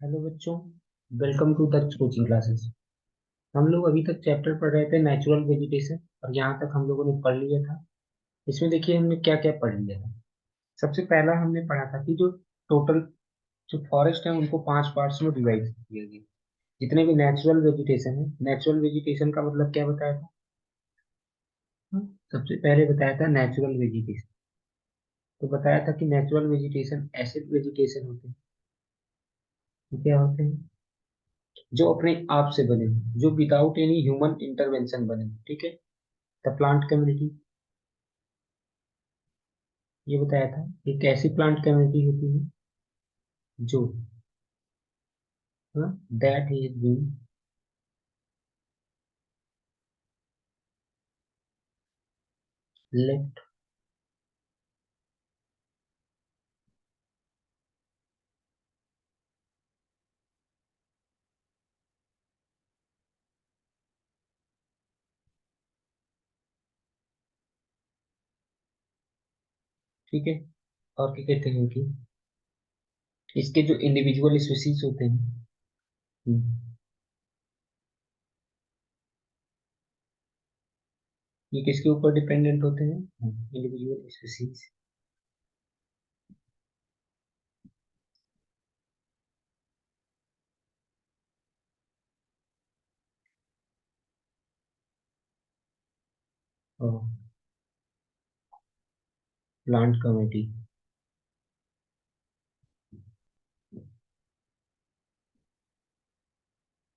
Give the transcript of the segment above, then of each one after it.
Hello बच्चों, welcome to the coaching classes. हम लोग अभी तक चैप्टर पढ़ रहे थे नेचुरल वेजिटेशन, और यहाँ तक हम लोगों ने पढ़ लिया था। इसमें देखिए हमने क्या क्या पढ़ लिया था। सबसे पहला हमने पढ़ा था कि जो टोटल जो फॉरेस्ट है उनको 5 पार्ट्स में डिवाइड किया गया। जितने भी नेचुरल वेजिटेशन है, नेचुरल वेजिटेशन का मतलब क्या बताया था? सबसे पहले बताया था नेचुरल वेजिटेशन। तो बताया था कि नेचुरल वेजिटेशन एसिड वेजिटेशन होते हैं। ये क्या होते हैं? जो अपने आप से बने हो, जो विदाउट एनी ह्यूमन इंटरवेंशन बने हो, ठीक है। द प्लांट कम्युनिटी, ये बताया था। एक ऐसी प्लांट कम्युनिटी होती है जो दैट इज बीन लेफ्ट। ठीक है। और क्या कहते हैं कि इसके जो इंडिविजुअल स्पीसीज होते हैं, ये किसके ऊपर डिपेंडेंट होते हैं? Individual species. और प्लांट कम्युनिटी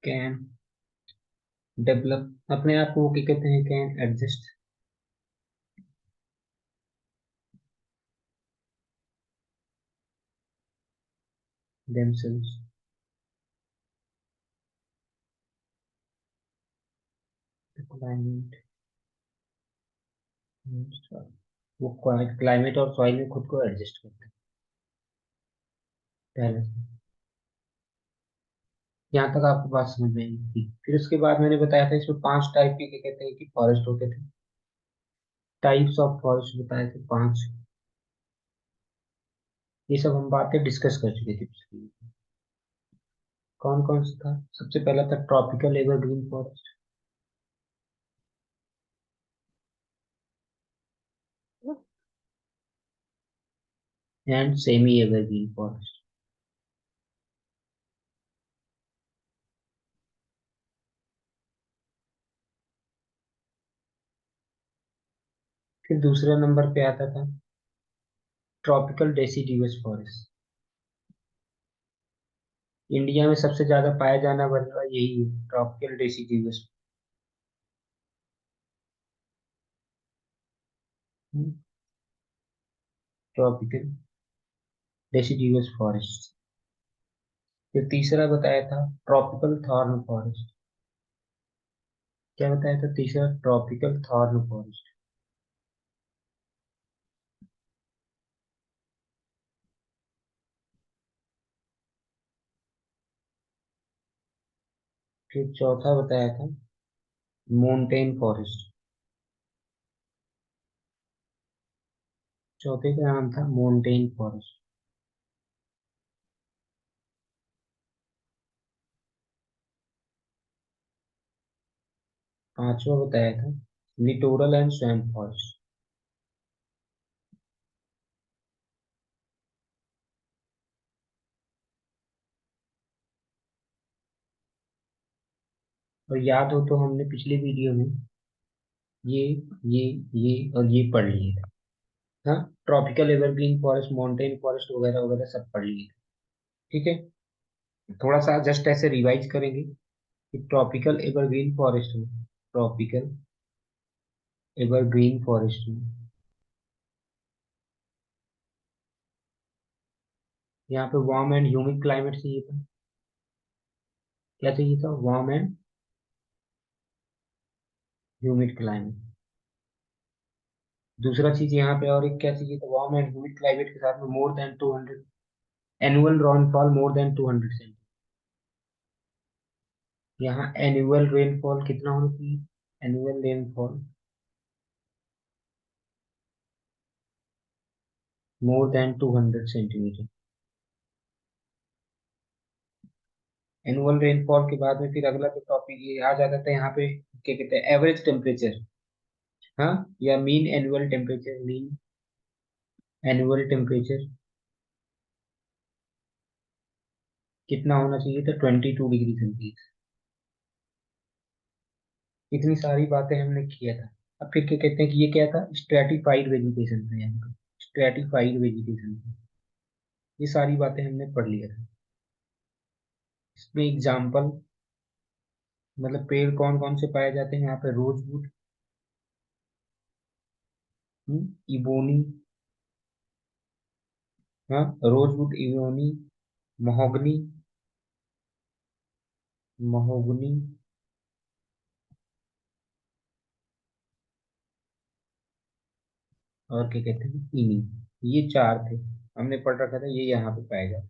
कैन डेवलप अपने आप को, क्या कहते हैं, कैन एडजस्ट देमसेल्व्स क्लाइमेट। वो क्लाइमेट और सॉइल में खुद को एडजस्ट करते हैं पहले से। यहाँ तक आपको बात समझ में आई थी। फिर उसके बाद मैंने बताया था इसमें 5 टाइप के, क्या कहते हैं, कि फॉरेस्ट होते थे। टाइप्स ऑफ फॉरेस्ट बताए थे 5। ये सब हम बातें डिस्कस कर चुके थे पिछली। कौन कौन सा था? सबसे पहला था tropical evergreen forest and semi evergreen forest. फिर दूसरे नंबर पे आता था ट्रॉपिकल डेसिडिवस फॉरेस्ट। इंडिया में सबसे ज्यादा पाया जाना वाला यही है, tropical deciduous. Tropical deciduous forest. फिर तीसरा बताया था ट्रॉपिकल थॉर्न फॉरेस्ट। क्या बताया था तीसरा? Tropical thorn forest. फिर चौथा बताया था माउंटेन फॉरेस्ट। चौथे का नाम था माउंटेन फॉरेस्ट। पांचवा बताया था लिटोरल एंड स्वैम्प फॉरेस्ट। और याद हो तो हमने पिछली वीडियो में ये ये ये और ये पढ़ लिए थे। हाँ, tropical evergreen forest, mountain forest वगैरह वगैरह सब पढ़ लिए थे। ठीक है। थोड़ा सा जस्ट ऐसे रिवाइज करेंगे कि ट्रॉपिकल एवरग्रीन फॉरेस्ट में, ट्रॉपिकल एवरग्रीन फॉरेस्ट में यहाँ पे वार्म एंड ह्यूमिड क्लाइमेट चाहिए था। क्या चाहिए था? Warm and humid climate. दूसरा चीज यहाँ पे और एक क्या चाहिए था? वार्म एंड ह्यूमिड क्लाइमेट के साथ में more than 200 annual rainfall, more than 200 centimetre. यहाँ एनुअल रेनफॉल कितना होना चाहिए? Annual rainfall more than 200 centimetre. Annual rainfall के बाद में फिर अगला जो टॉपिक ये आ जाता था यहाँ पे, क्या कहते हैं, एवरेज टेम्परेचर। हाँ, या mean annual temperature, mean annual temperature कितना होना चाहिए था, 22 डिग्री सेल्सियस। इतनी सारी बातें हमने किया था। अब फिर क्या कहते हैं कि ये क्या था, स्ट्रेटिफाइड वेजिटेशन था यहाँ पे, स्ट्रेटिफाइड वेजिटेशन था। ये सारी बातें हमने पढ़ लिया था। इसमें एग्जाम्पल, मतलब पेड़ कौन कौन से पाए जाते हैं यहाँ पे, रोजवुड, इबोनी, हाँ, रोजवुड, इबोनी, महोगनी, महोगनी, और क्या कहते हैं, चीनी। ये चार थे, हमने पढ़ रखा था, ये यहाँ पे पाया जाता है।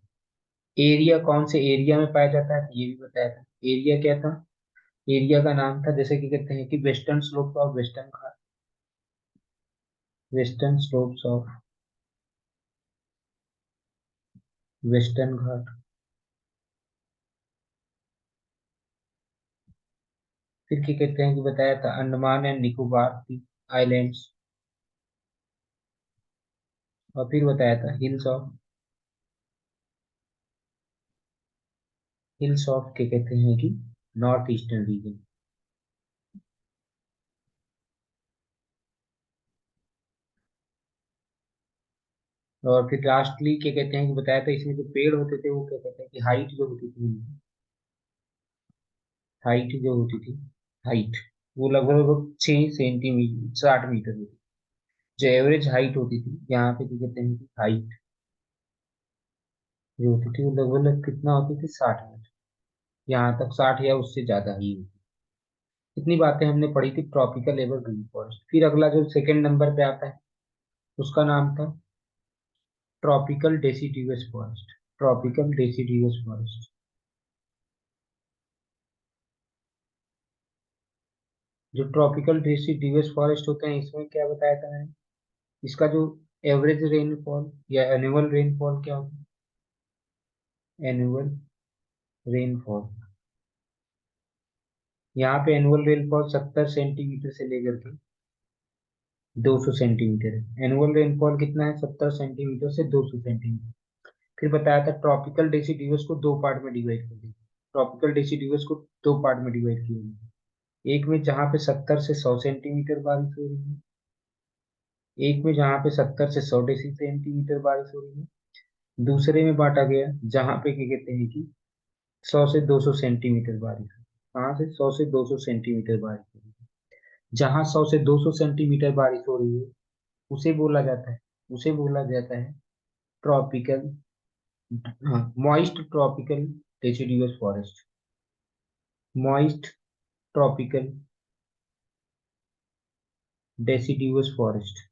एरिया कौन से एरिया में पाया जाता है, ये भी बताया था। एरिया क्या था, एरिया का नाम था, जैसे कि कहते हैं कि western slope of Western Ghat, western slopes of Western Ghat. फिर क्या कहते हैं कि बताया था अंडमान एंड निकोबार आइलैंड्स। और फिर बताया था हिल्स ऑफ क्या कहते हैं कि नॉर्थ ईस्टर्न रीजन। और फिर लास्टली क्या कहते हैं कि बताया था इसमें जो पेड़ होते थे वो क्या कहते हैं कि हाइट जो होती थी, हाइट जो होती थी, हाइट, वो लगभग लगभग 6 सेंटीमीटर 60 मीटर होती थी। जो एवरेज हाइट होती थी यहाँ पे, क्या कहते हैं कि हाइट जो होती थी वो लगभग लगभग कितना होती थी, 60 मीटर। यहाँ तक 60 या उससे ज्यादा ही होती। इतनी बातें हमने पढ़ी थी ट्रॉपिकल एवरग्रीन फॉरेस्ट। फिर अगला जो सेकंड नंबर पे आता है उसका नाम था tropical deciduous forest, tropical deciduous forest. जो ट्रॉपिकल डेसिडियस फॉरेस्ट होते हैं इसमें क्या बताया था मैंने, इसका जो एवरेज रेनफॉल या एनुअल रेनफॉल क्या होता है, एनुअल रेनफॉल। यहाँ पे एनुअल रेनफॉल 70 सेंटीमीटर से लेकर के 200 सेंटीमीटर है। एनुअल रेनफॉल कितना है, 70 सेंटीमीटर से 200 सेंटीमीटर। फिर बताया था ट्रॉपिकल डेसिडियस को दो पार्ट में डिवाइड कर दिया। ट्रॉपिकल डेसिडियस को दो पार्ट में डिवाइड किया गया। एक में जहाँ पे 70 से 100 सेंटीमीटर बारिश हो रही है, एक में जहाँ पे 70 से 100 सेंटीमीटर बारिश हो रही है, दूसरे में बांटा गया जहाँ पे क्या कहते हैं कि 100 से 200 सेंटीमीटर बारिश हो। कहाँ से, 100 से 200 सेंटीमीटर बारिश हो रही है। जहाँ 100 से 200 सेंटीमीटर बारिश हो रही है उसे बोला जाता है, उसे बोला जाता है ट्रॉपिकल, हाँ, moist tropical deciduous forest, moist tropical deciduous forest.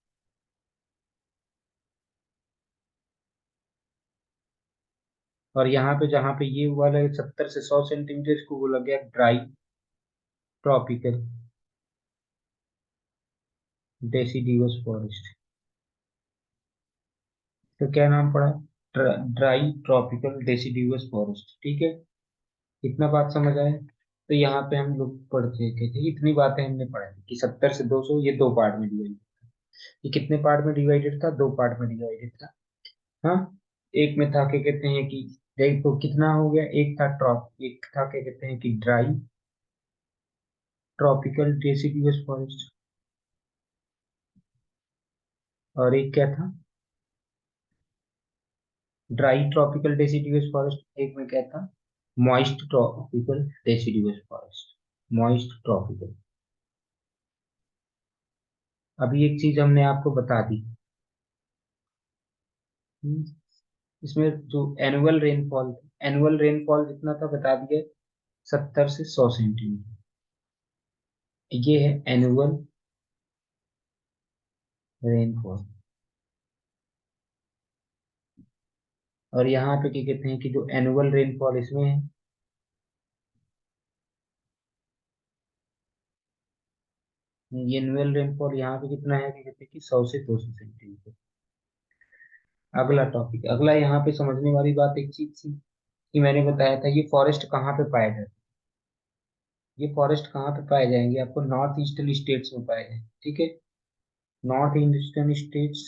और यहाँ पे जहाँ पे ये वाला 70 से 100 सेंटीमीटर, इसको बोला गया ड्राई ट्रॉपिकल डेसिडियस फॉरेस्ट। तो क्या नाम पड़ा, ड्राई ट्रॉपिकल डेसिडियस फॉरेस्ट। ठीक है, इतना बात समझ आए। तो यहाँ पे हम लोग पढ़ चुके थे, इतनी बातें हमने पढ़ी कि 70 से 200 ये दो पार्ट में डिवाइड, ये कितने पार्ट में डिवाइडेड था, दो पार्ट में डिवाइडेड था। हाँ, एक में था क्या कहते हैं कि, देखो कितना हो गया, एक था एक था क्या कहते हैं कि ड्राई ट्रॉपिकल डेसिडियस फॉरेस्ट, और एक क्या था, ड्राई ट्रॉपिकल डेसिडियस फॉरेस्ट। एक में क्या था, moist tropical deciduous forest, moist tropical. अभी एक चीज हमने आपको बता दी, हम्म, इसमें जो एनुअल रेनफॉल जितना था बता दिया, 70 से 100 सेंटीमीटर। ये है एनुअल रेनफॉल। और यहाँ पे क्या कहते हैं कि जो एनुअल रेनफॉल इसमें है, ये एनुअल रेनफॉल यहाँ पे कितना है, क्या कहते हैं कि 100 से 200 सेंटीमीटर। अगला टॉपिक, अगला यहाँ पे समझने वाली बात एक चीज थी कि मैंने बताया था ये फॉरेस्ट कहाँ पे पाए जाते हैं। ये फॉरेस्ट कहाँ पे पाए जाएंगे, आपको नॉर्थ ईस्टर्न स्टेट्स में पाए जाएंगे, ठीक है। North eastern states,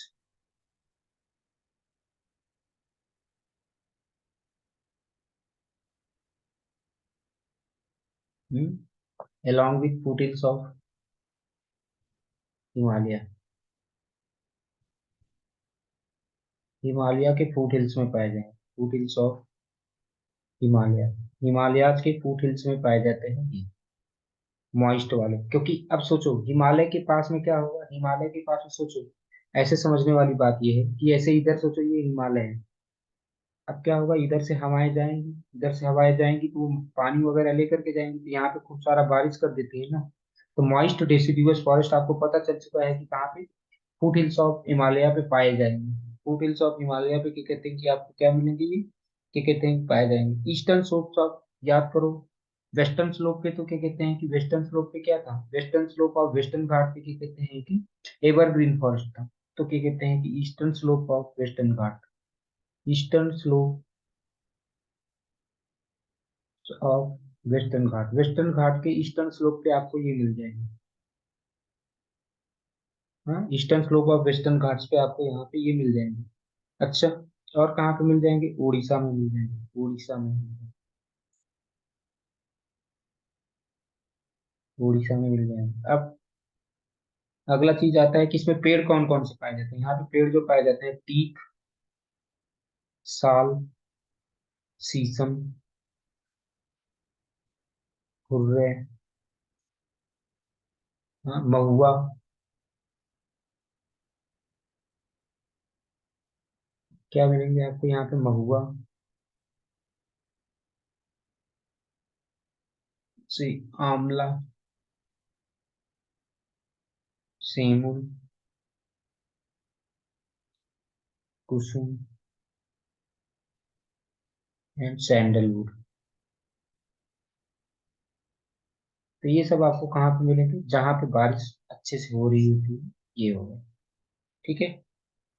along with foothills of Himalaya, Himalaya के फूट हिल्स में पाए जाएंगे, फूट हिल्स ऑफ हिमालय, हिमालयाज के फूट हिल्स में पाए जाते हैं ये मॉइस्ट वाले। क्योंकि अब सोचो हिमालय के पास में क्या होगा, हिमालय के पास में सोचो, ऐसे समझने वाली बात ये है कि ऐसे इधर सोचो ये हिमालय है। अब क्या होगा, इधर से हवाएं जाएंगी, इधर से हवाएं जाएंगी तो वो पानी वगैरह लेकर के जाएंगी, तो यहाँ पे खूब सारा बारिश कर देती है ना। तो मॉइस्ट डेसिडुअस फॉरेस्ट आपको पता चल चुका है कि कहाँ पे, फुट हिल्स ऑफ हिमालय पे पाए जाएंगे। फुट हिल्स ऑफ हिमालय पे क्या कहते हैं कि आपको क्या मिलेंगे ये, क्या कहते हैं पाए जाएंगे। ईस्टर्न स्लोप ऑफ, याद करो, वेस्टर्न स्लोप पे तो क्या कहते हैं कि वेस्टर्न स्लोप पे क्या था, वेस्टर्न स्लोप ऑफ वेस्टर्न घाट पे क्या कहते हैं कि एवरग्रीन फॉरेस्ट था। तो क्या कहते हैं कि eastern slope of Western Ghat, eastern slope of Western Ghat, Western Ghat के ईस्टर्न स्लोप पे आपको ये मिल जाएंगे। हाँ, eastern slope of Western Ghats पे आपको यहाँ पे ये मिल जाएंगे। अच्छा, और कहाँ पे मिल जाएंगे, उड़ीसा में मिल जाएंगे, उड़ीसा में मिल जाएंगे, उड़ीसा में मिल जाएंगे। अब अगला चीज आता है कि इसमें पेड़ कौन कौन से पाए जाते हैं। यहाँ पे पेड़ जो पाए जाते हैं, टीक, साल, शीशम, हुर्रे, हाँ, महुआ, क्या मिलेंगे आपको यहाँ पे, महुआ से, आंवला, सेमूल, कुसुम एंड सैंडलवुड। तो ये सब आपको कहाँ पे मिलेंगे, जहाँ पे बारिश अच्छे से हो रही होती है, ये होगा, ठीक है।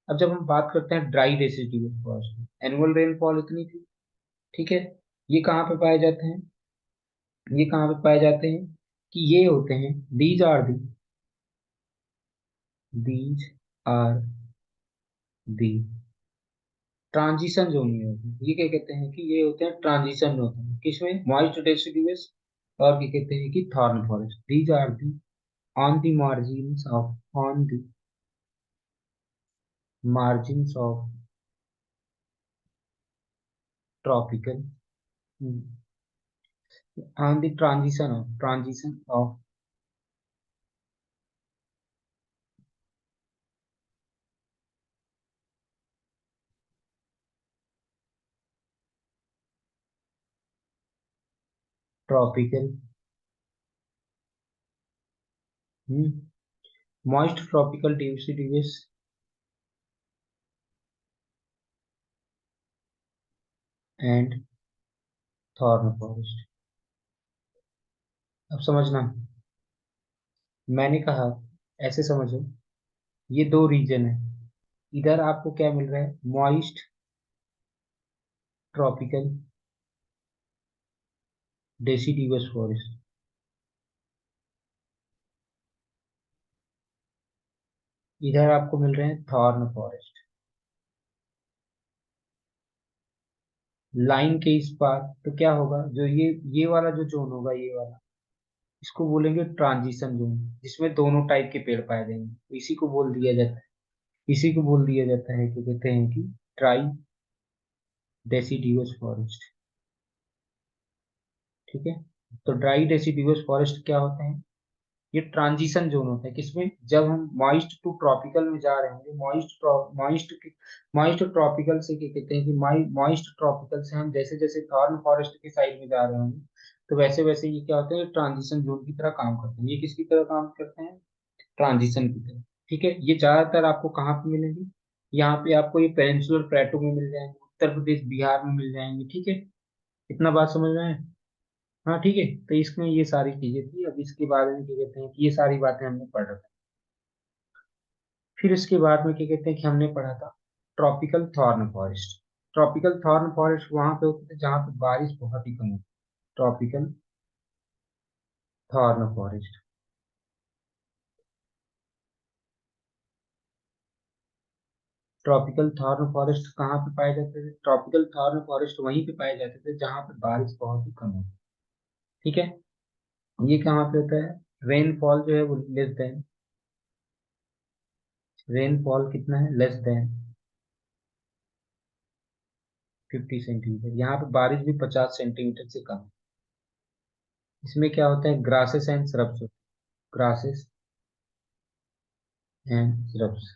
अब जब हम बात करते हैं dry decidual forest, annual rainfall इतनी थी, ठीक है। ये कहाँ पे पाए जाते हैं, ये कहाँ पे पाए जाते हैं कि ये होते हैं, these are the transition zone में होते हैं। ये क्या कहते हैं कि ये होते हैं ट्रांजिशन होते हैं, किसमें, मॉइस्ट डेसिडुअस और क्या कहते हैं कि thorn forest. These are the on the margins of, on the margins of tropical, on the transition of tropical, moist tropical deciduous and thorn forest. अब समझना, मैंने कहा ऐसे समझो, ये दो रीजन है, इधर आपको क्या मिल रहा है, मॉइस्ट ट्रॉपिकल डेसिडिवस फॉरेस्ट, इधर आपको मिल रहे हैं थॉर्न फॉरेस्ट। लाइन के इस पार तो क्या होगा, जो ये वाला जो जोन होगा, ये वाला, इसको बोलेंगे ट्रांजिशन जोन, जिसमें दोनों टाइप के पेड़ पाए जाएंगे, तो इसी को बोल दिया जाता है, इसी को बोल दिया जाता है, कि कहते हैं कि ट्राई डेसिडिवस फॉरेस्ट, ठीक है। तो ड्राई डेसिडिवस फॉरेस्ट क्या होते हैं, ये ट्रांजिशन जोन होता है, किसमें, जब हम मॉइस्ट टू ट्रॉपिकल में जा रहे होंगे, मॉइस्ट मॉइस्ट ट्रॉपिकल से क्या कहते हैं कि मॉइस्ट ट्रॉपिकल से हम जैसे जैसे थॉर्न फॉरेस्ट के साइड में जा रहे होंगे, तो वैसे वैसे ये क्या होते हैं, ट्रांजिशन जोन की तरह काम करते हैं। ये किसकी तरह काम करते हैं, ट्रांजिशन की तरह, ठीक है। ये ज्यादातर आपको कहाँ पे मिलेंगे, यहाँ पे आपको ये पेनिनसुलर प्लेटो में मिल जाएंगे, उत्तर प्रदेश बिहार में मिल जाएंगे, ठीक है। इतना बात समझ में है। हाँ ठीक है, तो इसमें ये सारी चीजें थी। अब इसके बारे में क्या कहते हैं कि ये सारी बातें हमने पढ़ रखी। फिर इसके बाद में क्या कहते हैं कि हमने पढ़ा था tropical thorn forest. Tropical thorn forest वहां पे होते थे जहां पे बारिश बहुत ही कम होती। Tropical thorn forest. Tropical thorn forest कहाँ पे पाए जाते थे? ट्रॉपिकल थॉर्न फॉरेस्ट वहीं पे पाए जाते थे जहां पे बारिश बहुत ही कम होती। ठीक है। ये कहाँ पे होता है? रेनफॉल जो है वो लेस देन, रेनफॉल कितना है? Less than 50 centimetre. यहाँ पे बारिश भी 50 सेंटीमीटर से कम। इसमें क्या होता है? Grasses and shrubs. Grasses and shrubs.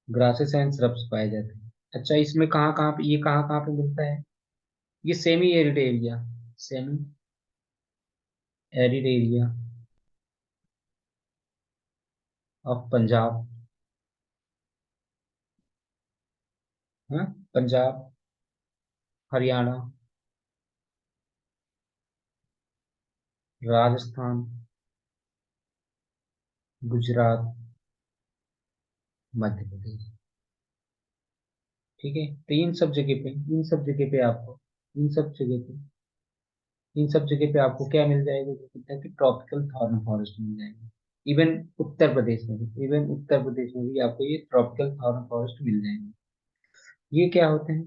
Grasses and shrubs पाए जाते हैं। अच्छा, इसमें कहाँ पे, ये कहाँ पे मिलता है? ये semi arid area, semi arid area of Punjab. हाँ, पंजाब, हरियाणा, राजस्थान, गुजरात, मध्य प्रदेश। ठीक है। तो इन सब जगह पे आपको, इन सब जगह पे इन सब जगह पे आपको क्या मिल जाएगा? जो कहते हैं कि ट्रॉपिकल थॉर्न फॉरेस्ट मिल जाएगी। इवन उत्तर प्रदेश में भी, इवन उत्तर प्रदेश में भी आपको ये ट्रॉपिकल थॉर्न फॉरेस्ट मिल जाएंगे। ये क्या होते हैं?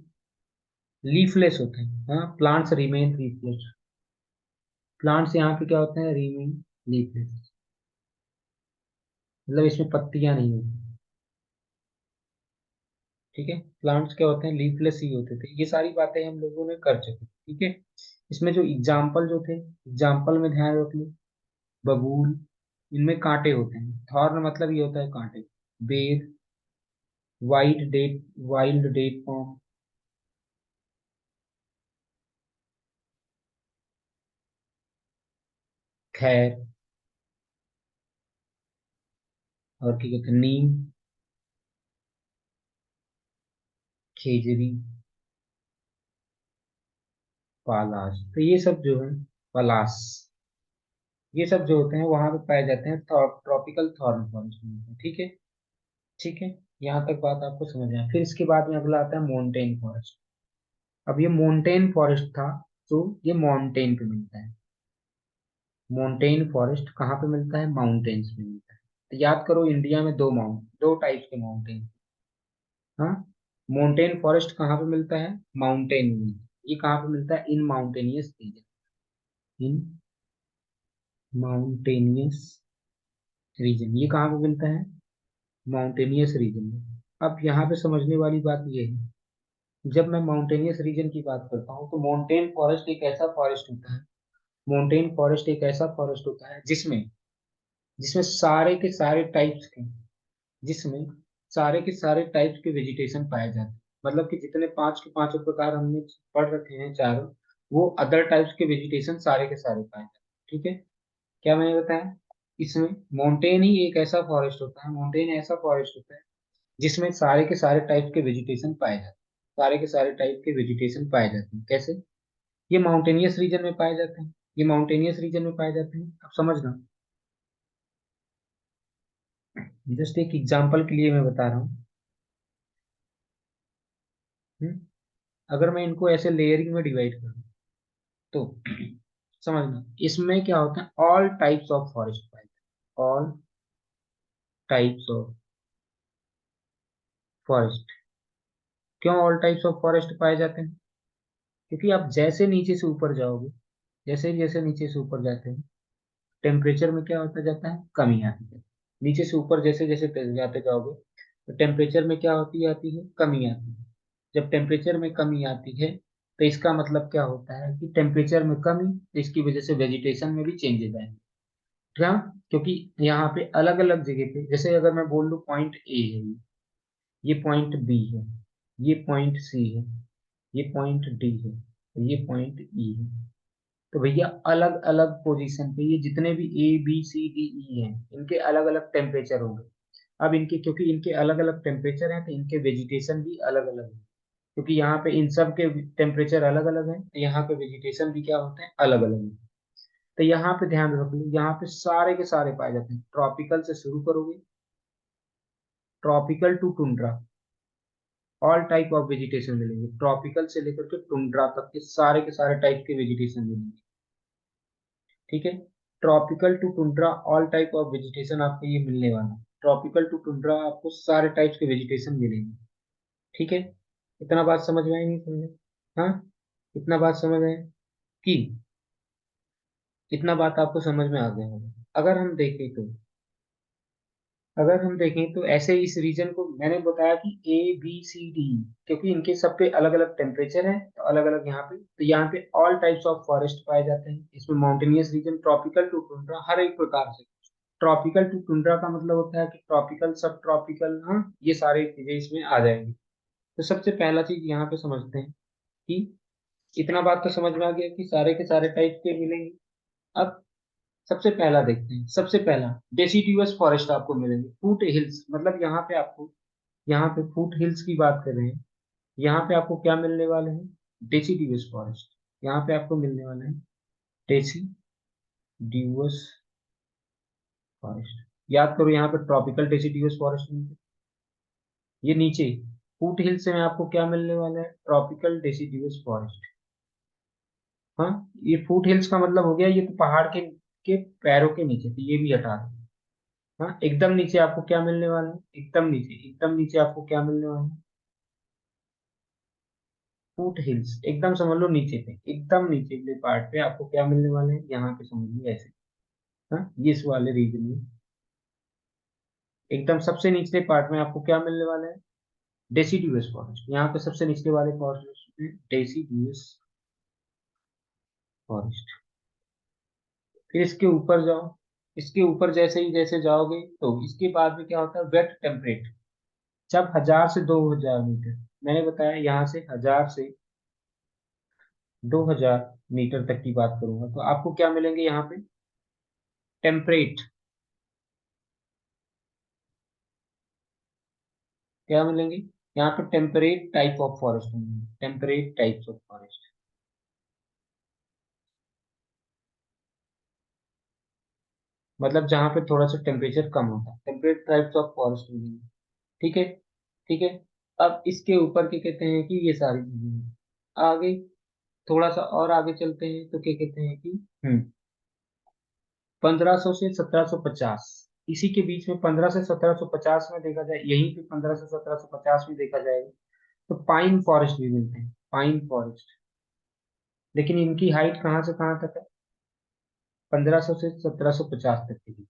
लीफलेस होते हैं। हाँ, प्लांट्स रिमेन लीफलेस। प्लांट्स यहाँ पे क्या होते हैं? रिमेन लीफलेस, मतलब इसमें पत्तियां नहीं होती। ठीक है। प्लांट्स क्या होते हैं? लीफलेस ही होते थे। ये सारी बातें हम लोगों ने कर चुके। ठीक है। इसमें जो एग्जाम्पल जो थे, एग्जाम्पल में ध्यान रख लो। बबूल, इनमें कांटे होते हैं। थॉर्न मतलब ये होता है कांटे। बेर, वाइल्ड डेट पॉम, खैर, और क्या कहते हैं? नीम, खेजड़ी, पालास। तो ये सब जो है, पलास, ये सब जो होते हैं वहां पे पाए जाते हैं ट्रॉपिकल थॉर्न फॉरेस्ट में। ठीक है। ठीक है। यहाँ तक बात आपको समझ में आया। फिर इसके बाद में अगला आता है माउंटेन फॉरेस्ट। अब ये माउंटेन फॉरेस्ट था, तो ये माउंटेन पे मिलता है। माउंटेन फॉरेस्ट कहाँ पे मिलता है? माउंटेन्स पे मिलता है। तो याद करो, इंडिया में दो टाइप्स के माउंटेन। हाँ। माउंटेन फॉरेस्ट कहाँ पे मिलता है? माउंटेन में। ये कहाँ पे मिलता है? इन माउंटेनियस रीजन। इन माउंटेनियस रीजन, ये कहाँ पे मिलता है? माउंटेनियस रीजन में। अब यहाँ पे समझने वाली बात ये है, जब मैं माउंटेनियस रीजन की बात करता हूँ तो माउंटेन फॉरेस्ट एक ऐसा फॉरेस्ट होता है, माउंटेन फॉरेस्ट एक ऐसा फॉरेस्ट होता है जिसमें जिसमें सारे के सारे टाइप्स के जिसमें सारे के सारे टाइप्स के वेजिटेशन पाए जाते हैं। मतलब कि जितने पांच के पांचों प्रकार हमने पढ़ रखे हैं चारों, वो अदर टाइप्स के वेजिटेशन सारे के सारे पाए जाते हैं। ठीक है। क्या मैंने बताया? इसमें माउंटेन ही एक ऐसा फॉरेस्ट होता है, माउंटेन ऐसा फॉरेस्ट होता है जिसमें सारे के सारे टाइप के वेजिटेशन पाए जाते हैं। सारे के सारे टाइप के वेजिटेशन पाए जाते हैं। कैसे? ये माउंटेनियस रीजन में पाए जाते हैं। ये माउंटेनियस रीजन में पाए जाते हैं, अब समझना। जस्ट एक एग्जांपल के लिए मैं बता रहा हूँ। हम्म? अगर मैं इनको ऐसे लेयरिंग में डिवाइड करूँ तो समझना, इसमें क्या होता है? ऑल टाइप्स ऑफ फॉरेस्ट पाए जाते हैं। All types of forest. क्यों ऑल टाइप्स ऑफ फॉरेस्ट पाए जाते हैं? क्योंकि आप जैसे नीचे से ऊपर जाओगे, जैसे जैसे नीचे से ऊपर जाते हैं, टेम्परेचर में क्या होता जाता है? कमी आती है। नीचे से ऊपर जैसे जैसे जाते जाओगे तो टेम्परेचर में क्या होती आती है? कमी आती है। जब टेम्परेचर में कमी आती है तो इसका मतलब क्या होता है? कि टेम्परेचर में कमी, तो इसकी वजह से वेजिटेशन में भी चेंजेस आएंगे। क्या? क्योंकि यहाँ पे अलग अलग जगह पे, जैसे अगर मैं बोल दूं पॉइंट ए है, ये पॉइंट बी है, ये पॉइंट सी है, ये पॉइंट डी है, और ये पॉइंट ई है, तो भैया अलग अलग पोजीशन पे ये जितने भी A B C D E हैं, इनके अलग अलग टेम्परेचर होंगे। अब इनके, क्योंकि इनके अलग अलग टेम्परेचर हैं, तो इनके वेजिटेशन भी अलग अलग है। क्योंकि यहाँ पे इन सब के टेम्परेचर अलग अलग है, तो यहाँ पे वेजिटेशन भी क्या होते हैं? अलग अलग है। तो यहाँ पे ध्यान रख लो, यहाँ पे सारे के सारे पाए जाते हैं। ट्रॉपिकल से शुरू करोगे, tropical to tundra, all type of vegetation मिलेंगे, ट्रॉपिकल से लेकर के टुंड्रा तक के सारे टाइप के वेजिटेशन मिलेंगे। ठीक है, tropical to tundra all type of vegetation आपको ये मिलने वाला है। ट्रॉपिकल टू टुंड्रा आपको सारे टाइप्स के वेजिटेशन मिलेंगे। ठीक है, इतना बात समझ में आई नहीं समझे? हाँ, इतना बात समझ आए कि इतना बात आपको समझ में आ गया होगा। अगर हम देखें तो ऐसे इस रीजन को मैंने बताया कि A B C D, क्योंकि इनके सब पे अलग अलग टेम्परेचर है तो अलग अलग यहाँ पे, तो यहाँ पे ऑल टाइप्स ऑफ फॉरेस्ट पाए जाते हैं। इसमें mountainous region, tropical to tundra, हर एक प्रकार से। ट्रॉपिकल टू टुंड्रा का मतलब होता है कि ट्रॉपिकल, सब ट्रॉपिकल, हाँ, ये सारी चीजें इसमें आ जाएंगी। तो सबसे पहला चीज यहाँ पे समझते हैं कि इतना बात तो समझ में आ गया कि सारे के सारे टाइप के मिलेंगे। अब सबसे पहला देखते हैं। सबसे पहला डेसिडुअस फॉरेस्ट आपको मिलेंगे, फूट हिल्स, मतलब यहाँ पे आपको, यहाँ पे फूट हिल्स की बात कर रहे हैं। यहाँ पे आपको क्या मिलने वाले हैं? Deciduous forest. यहाँ पे आपको मिलने वाले हैं डेसिडुअस फॉरेस्ट। याद करो, यहाँ पे ट्रॉपिकल डेसिडुअस फॉरेस्ट मिलते हैं। ये नीचे फूट हिल्स में आपको क्या मिलने वाला है? Tropical deciduous forest. हाँ, ये फूट हिल्स का मतलब हो गया, ये तो पहाड़ के पैरों के नीचे, तो ये भी हटा दें। हाँ, एकदम नीचे आपको क्या मिलने वाला है? एकदम नीचे आपको क्या मिलने वाला है? फूट हिल्स, एकदम समझ लो नीचे पे, एकदम नीचे के पार्ट पे आपको क्या मिलने वाले हैं? यहाँ पे समझ लो ऐसे। हाँ, ये इस वाले रीजन में एकदम सबसे निचले पार्ट में आपको क्या मिलने वाला है? Deciduous forest. यहाँ पे सबसे निचले वाले फॉरेस्ट में डेसिडुअस फॉरेस्ट। फिर इसके ऊपर जाओ, इसके ऊपर जैसे जाओगे तो इसके बाद में क्या होता है? Wet temperate. जब 1000 से 2000 मीटर, मैंने बताया यहाँ से 1000 से 2000 मीटर तक की बात करूंगा तो आपको क्या मिलेंगे यहाँ पे? टेम्परेट। क्या मिलेंगे? यहाँ पे टेम्परेट टाइप ऑफ फॉरेस्ट मिलेंगे, टेम्परेट टाइप्स ऑफ फॉरेस्ट। मतलब जहाँ पे थोड़ा सा टेम्परेचर कम होता है, टेम्परेट टाइप्स ऑफ फॉरेस्ट मिलेंगे। ठीक है, ठीक है। अब इसके ऊपर क्या कहते हैं कि ये सारी चीजें हैं। आगे, थोड़ा सा और आगे चलते हैं तो क्या कहते हैं कि 1500 से 1750, इसी के बीच में 1500 से 1750 में देखा जाए, यहीं पे 1500 से 1750 में देखा जाएगा तो पाइन फॉरेस्ट भी मिलते हैं, पाइन फॉरेस्ट। लेकिन इनकी हाइट कहाँ से कहाँ तक है? 1500 से 1750 तक की।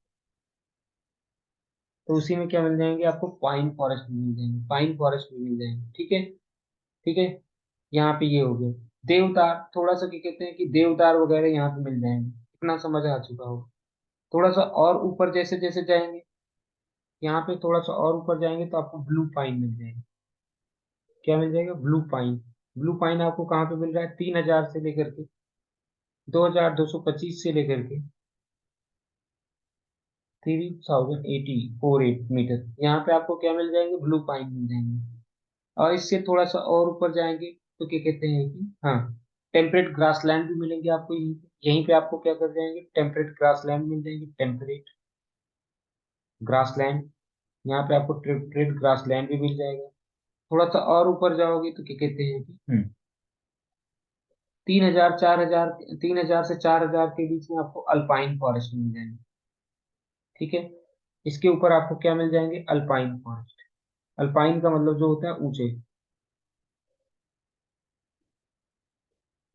तो उसी में क्या मिल जाएंगे आपको? पाइन फॉरेस्ट भी मिल जाएंगे, पाइन फॉरेस्ट भी मिल जाएंगे। ठीक है, ठीक है। यहाँ पे ये हो गया। देवदार, थोड़ा सा क्या कहते हैं कि देवदार वगैरह यहाँ पे मिल जाएंगे। इतना समझ आ चुका हो? थोड़ा सा और ऊपर जैसे जैसे जाएंगे, यहाँ पे थोड़ा सा और ऊपर जाएंगे तो आपको ब्लू पाइन मिल जाएगा। क्या मिल जाएगा? Blue pine. ब्लू पाइन आपको कहाँ पे मिल रहा है? 3000 से लेकर के 2225 से लेकर के 308048 मीटर, यहाँ पे आपको क्या मिल जाएंगे? ब्लू पाइन मिल जाएंगे। और इससे थोड़ा सा और ऊपर जाएंगे तो क्या कहते हैं कि, हाँ, टेम्परेट ग्रासलैंड भी मिलेंगे आपको यहीं पे। यहीं पे आपको क्या कर जाएंगे? टेम्परेट ग्रासलैंड मिल जाएंगे, टेम्परेट ग्रासलैंड। यहाँ पे आपको टेम्परेट ग्रासलैंड भी मिल जाएगा। थोड़ा सा और ऊपर जाओगे तो क्या कहते हैं कि 3000 से 4000 के बीच में आपको अल्पाइन फॉरेस्ट मिल जाएंगे। ठीक है, इसके ऊपर आपको क्या मिल जाएंगे? Alpine forest. अल्पाइन का मतलब जो होता है ऊंचे।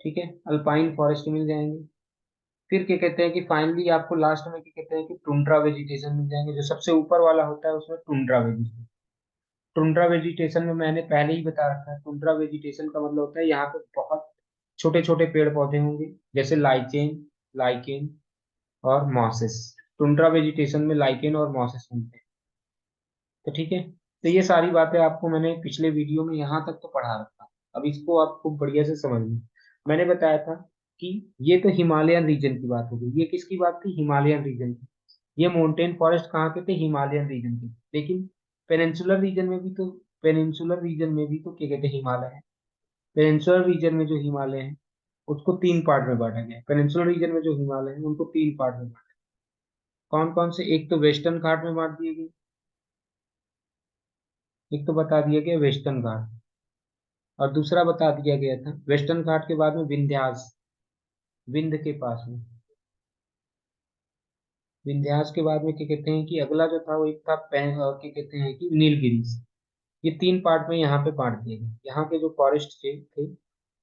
ठीक है, अल्पाइन फॉरेस्ट मिल जाएंगे। फिर क्या कहते हैं कि फाइनली आपको लास्ट में क्या कहते हैं कि टुंड्रा वेजिटेशन मिल जाएंगे। जो सबसे ऊपर वाला होता है उसमें टुंड्रा वेजिटेशन। टुंड्रा वेजिटेशन में मैंने पहले ही बता रखा है, टुंड्रा वेजिटेशन का मतलब होता है यहाँ पे बहुत छोटे छोटे पेड़ पौधे होंगे, जैसे लाइचेन, लाइकेन और मॉसेस। टुंड्रा वेजिटेशन में लाइकेन और मॉसेस मिलते हैं। तो ठीक है, तो ये सारी बातें आपको मैंने पिछले वीडियो में यहाँ तक तो पढ़ा रखा। अब इसको आप खूब बढ़िया से समझ लें। मैंने बताया था कि ये तो हिमालयन रीजन की बात हो गई। ये किसकी बात थी? हिमालयन रीजन की। ये माउंटेन फॉरेस्ट कहाँ के थे? हिमालयन रीजन के। लेकिन पेनिनसुलर रीजन में भी तो, पेनिनसुलर रीजन में भी तो क्या कहते हैं? हिमालय है। पेनिनसुलर रीजन में जो हिमालय है उसको तीन पार्ट में बांटा गया है। पेनिनसुलर रीजन में जो हिमालय है उनको तीन पार्ट में बांटा। कौन कौन से? एक तो वेस्टर्न घाट में बांट दिए गए, एक तो बता दिया गया वेस्टर्न घाट। और दूसरा बता दिया गया था वेस्टर्न घाट के बाद में विंध्यास, विंध्य के पास में। विंध्यास के बाद में क्या कहते हैं कि अगला जो था वो एक था और क्या कहते हैं कि नीलगिरी। ये तीन पार्ट में यहाँ पे बांट दिए गए। यहाँ के जो फॉरेस्ट थे,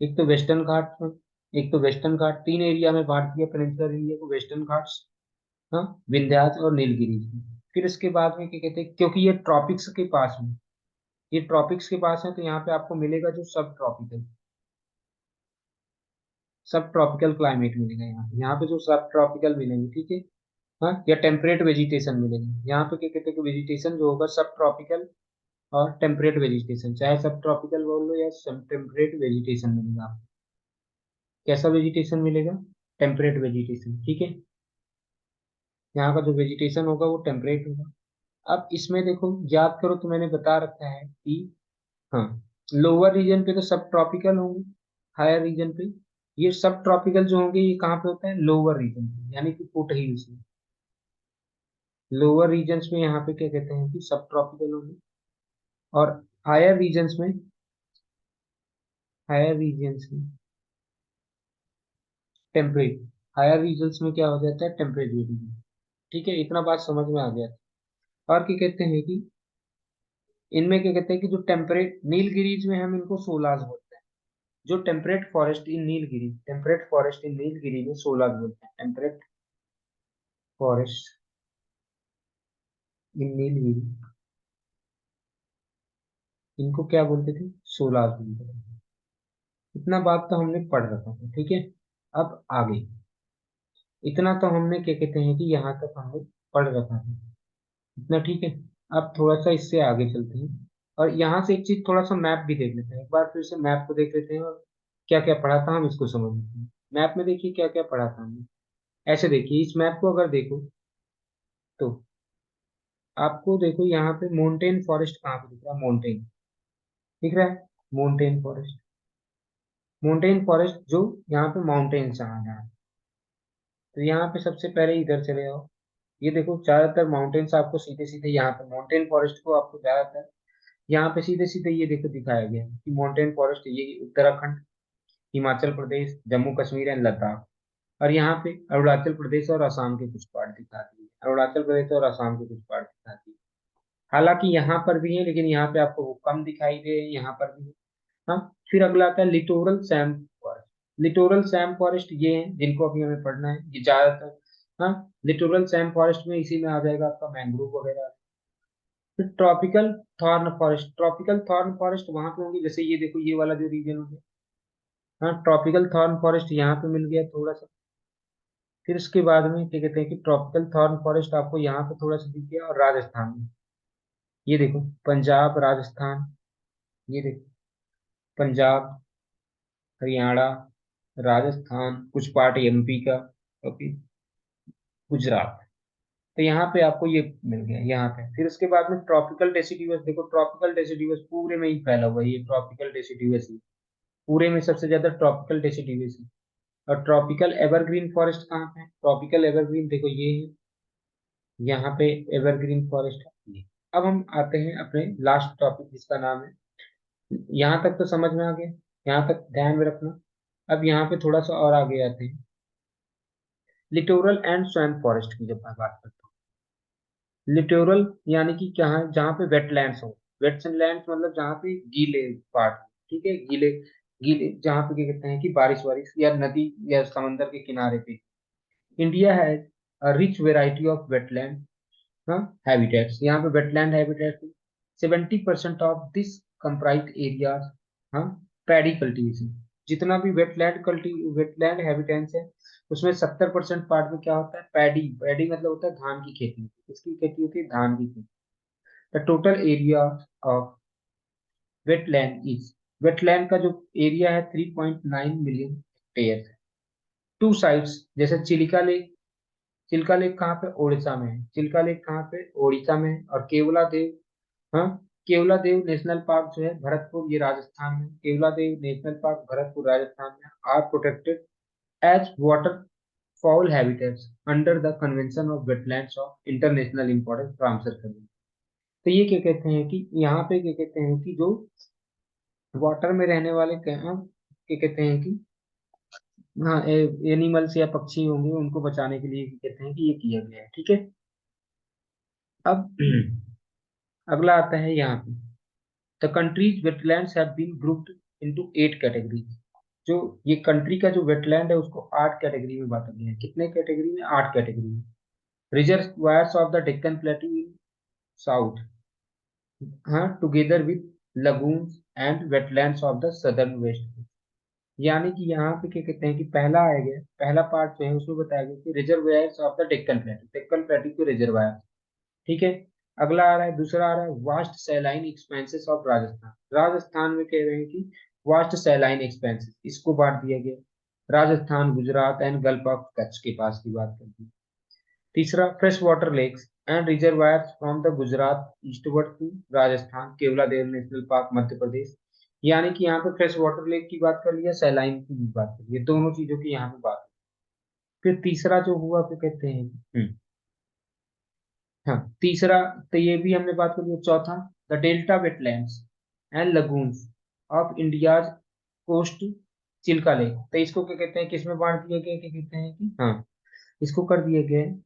एक तो वेस्टर्न घाट, एक तो वेस्टर्न घाट, तीन एरिया में बांट दिया पेनिनसुलर इंडिया को, वेस्टर्न घाट्स, हाँ, विंध्याचल और नीलगिरी। फिर इसके बाद में क्या कहते हैं, क्योंकि ये ट्रॉपिक्स के पास में, ये ट्रॉपिक्स के पास है, तो यहाँ पे आपको मिलेगा जो सब ट्रॉपिकल, सब ट्रॉपिकल क्लाइमेट मिलेगा यहाँ पे जो सब ट्रॉपिकल मिलेंगे, ठीक है। हाँ, या टेम्परेट वेजिटेशन मिलेगी यहाँ पे, क्या कहते हैं कि वेजिटेशन जो होगा सब ट्रॉपिकल और टेम्परेट वेजिटेशन, चाहे सब ट्रॉपिकल बोल लो या सब टेम्परेट वेजिटेशन मिलेगा आपको। कैसा वेजिटेशन मिलेगा? टेम्परेट वेजिटेशन, ठीक है। यहाँ का जो वेजिटेशन होगा वो टेम्परेट होगा। अब इसमें देखो, याद करो तो मैंने बता रखा है कि हाँ, लोअर रीजन पे तो सब ट्रॉपिकल होंगे, हायर रीजन पे ये सब ट्रॉपिकल जो होंगे ये कहाँ पे होता है? लोअर रीजन पे, यानी कि फुट हिल्स में। लोअर रीजन्स में यहाँ पे क्या कहते हैं कि सब ट्रॉपिकल होंगे, और हायर रीजन्स में, हायर रीजन्स में टेम्परेट, हायर रीजन्स में क्या हो जाता है? टेम्परेट वेरिएशन, ठीक है। इतना बात समझ में आ गया। और क्या कहते हैं कि इनमें क्या कहते हैं कि जो टेम्परेट नीलगिरीज में हम इनको सोलाज बोलते हैं। जो टेम्परेट फॉरेस्ट इन नीलगिरी, टेम्परेट फॉरेस्ट इन नीलगिरी में सोलाज बोलते हैं। टेम्परेट फॉरेस्ट इन नीलगिरी, इनको क्या बोलते थे? सोलाज बोलते थे। इतना बात तो हमने पढ़ रखा था, ठीक है। अब आगे, इतना तो हमने क्या कहते हैं कि यहाँ तक हमने पढ़ रखा था, इतना ठीक है। अब थोड़ा सा इससे आगे चलते हैं, और यहाँ से एक चीज, थोड़ा सा मैप भी देख लेते हैं, एक बार फिर से मैप को देख लेते हैं, और क्या क्या पढ़ा था हम इसको समझ लेते हैं। मैप में देखिए क्या क्या पढ़ा था हमने। ऐसे देखिए, इस मैप को अगर देखो तो आपको देखो यहाँ पे माउंटेन फॉरेस्ट कहाँ पे दिख रहा है? माउंटेन दिख रहा है, माउंटेन फॉरेस्ट, माउंटेन फॉरेस्ट जो यहाँ पे माउंटेन्स आ रहा है। तो यहाँ पे सबसे पहले इधर चले जाओ, ये देखो ज्यादातर माउंटेन्स आपको सीधे सीधे यहाँ पे, माउंटेन फॉरेस्ट को आपको ज्यादातर यहाँ पे सीधे सीधे ये देखो दिखाया गया है कि माउंटेन फॉरेस्ट ये उत्तराखंड, हिमाचल प्रदेश, जम्मू कश्मीर एंड लद्दाख, और यहाँ पे अरुणाचल प्रदेश और असम के कुछ पार्ट दिखाती है, अरुणाचल प्रदेश और असम के कुछ पार्ट दिखाती है। हालांकि यहाँ पर भी है, लेकिन यहाँ पे आपको वो कम दिखाई दे, यहाँ पर भी है। हाँ, फिर अगला आता है littoral Sam forest. Littoral Sam forest ये है जिनको अभी हमें पढ़ना है, ये ज्यादातर, हाँ, लिटोरल सैम फॉरेस्ट में इसी में आ जाएगा आपका मैंग्रोव वगैरह। फिर tropical thorn forest, tropical thorn forest वहां पे होंगे, जैसे ये देखो ये वाला जो रीजन हो गया, हाँ, ट्रॉपिकल थॉर्न फॉरेस्ट यहाँ पे मिल गया थोड़ा सा। फिर उसके बाद में क्या कहते हैं कि ट्रॉपिकल थॉर्न फॉरेस्ट आपको यहाँ पे थोड़ा सा दिख गया, और राजस्थान में ये देखो, पंजाब, राजस्थान, ये देखो पंजाब, हरियाणा, राजस्थान, कुछ पार्ट एमपी का, ओके, गुजरात। तो यहाँ पे आपको ये मिल गया यहाँ पे। फिर उसके बाद में ट्रॉपिकल डेसिडिवस, देखो ट्रॉपिकल डेसिडिवस पूरे में ही फैला हुआ है, ये ट्रॉपिकल डेसिडिवस ही पूरे में सबसे ज्यादा ट्रॉपिकल डेसिडिवस है। और ट्रॉपिकल एवरग्रीन फॉरेस्ट कहाँ पे है? ट्रॉपिकल एवरग्रीन देखो ये है, यहाँ पे एवरग्रीन फॉरेस्ट है ये। अब हम आते हैं अपने लास्ट टॉपिक जिसका नाम है, यहाँ तक तो समझ में आ गया, यहाँ तक ध्यान में रखना। अब यहाँ पे थोड़ा सा और आगे आते हैं, लिटोरल एंड स्वैम्प फॉरेस्ट की जब मैं बात करता हूँ। लिटोरल यानी कि क्या है? जहाँ पे वेटलैंड्स हो, वेटलैंड्स मतलब जहाँ पे गीले पार्ट, ठीक है, गीले, गीले जहाँ पे क्या कहते हैं कि बारिश वारिश या नदी या समंदर के किनारे पे। India has a rich variety of wetland, हाँ, हैबिटेट्स। यहाँ पे wetland habitat 70% of this comprise area, हाँ, पैडी कल्टीवेशन। जितना भी वेटलैंड हैबिटेट्स है, उसमें 70% पार्ट में क्या होता है? पैडी, पैडी मतलब होता है धान की खेती, इसकी खेती होती है धान की खेती। The total area of wetland is, wetland का जो एरिया है 3.9 मिलियन हेक्टेयर। टू साइड्स, जैसे चिलिका लेक, चिल्का लेक कहाँ पे? ओडिशा में है। चिल्का लेक कहाँ पे? ओडिशा में है। और केवला देव, हाँ, केवला देव नेशनल पार्क जो है भरतपुर, ये राजस्थान में, Keoladeo national park Bharatpur Rajasthan में, are protected as water fowl habitats under the convention of wetlands of international importance Ramsar convention. तो ये क्या कहते हैं कि यहाँ पे क्या कहते हैं कि जो वाटर में रहने वाले क्या कहते हैं कि, हाँ, एनिमल्स या पक्षी होंगे उनको बचाने के लिए कहते हैं कि ये किया गया है, ठीक है। अब अगला आता है यहाँ पे, the countries wetlands have been grouped into 8 categories. जो ये कंट्री का जो वेटलैंड है उसको 8 कैटेगरी में बांटा गया है। कितने कैटेगरी में? 8 कैटेगरी में। Reservoirs of the Deccan plateau in south, हाँ, together with lagoons and wetlands of the southern west. यानी कि यहाँ पे क्या कहते हैं कि पहला आएगा, पहला पार्ट जो है उसमें बताया गया कि रिजर्वायर्स ऑफ द डेक्कन प्लेटू के रिजर्वायर, ठीक है। अगला आ रहा है, दूसरा आ रहा है vast saline expenses of Rajasthan. Rajasthan में कह रहे हैं कि वास्ट सैलाइन एक्सपेंसेस, इसको बांट दिया गया। Rajasthan, Gujarat and Gulf of Kutch के पास की बात करती है। तीसरा, fresh water lakes and reservoirs from the Gujarat eastward to Rajasthan, Keoladeo National Park, Madhya Pradesh. यानी कि यहाँ पे फ्रेश वाटर लेक की बात कर लिया, सैलाइन की भी बात कर लिया, दोनों चीजों की यहाँ पे बात है। फिर तीसरा जो हुआ फिर कहते हैं, हाँ, तीसरा, तो ये भी हमने बात कर ली। चौथा, the delta wetlands and lagoons of India's coast Chilka lake. तो इसको क्या कहते हैं, किसमें बांट दिया गया, क्या कहते हैं कि, हाँ, इसको कर दिया गया है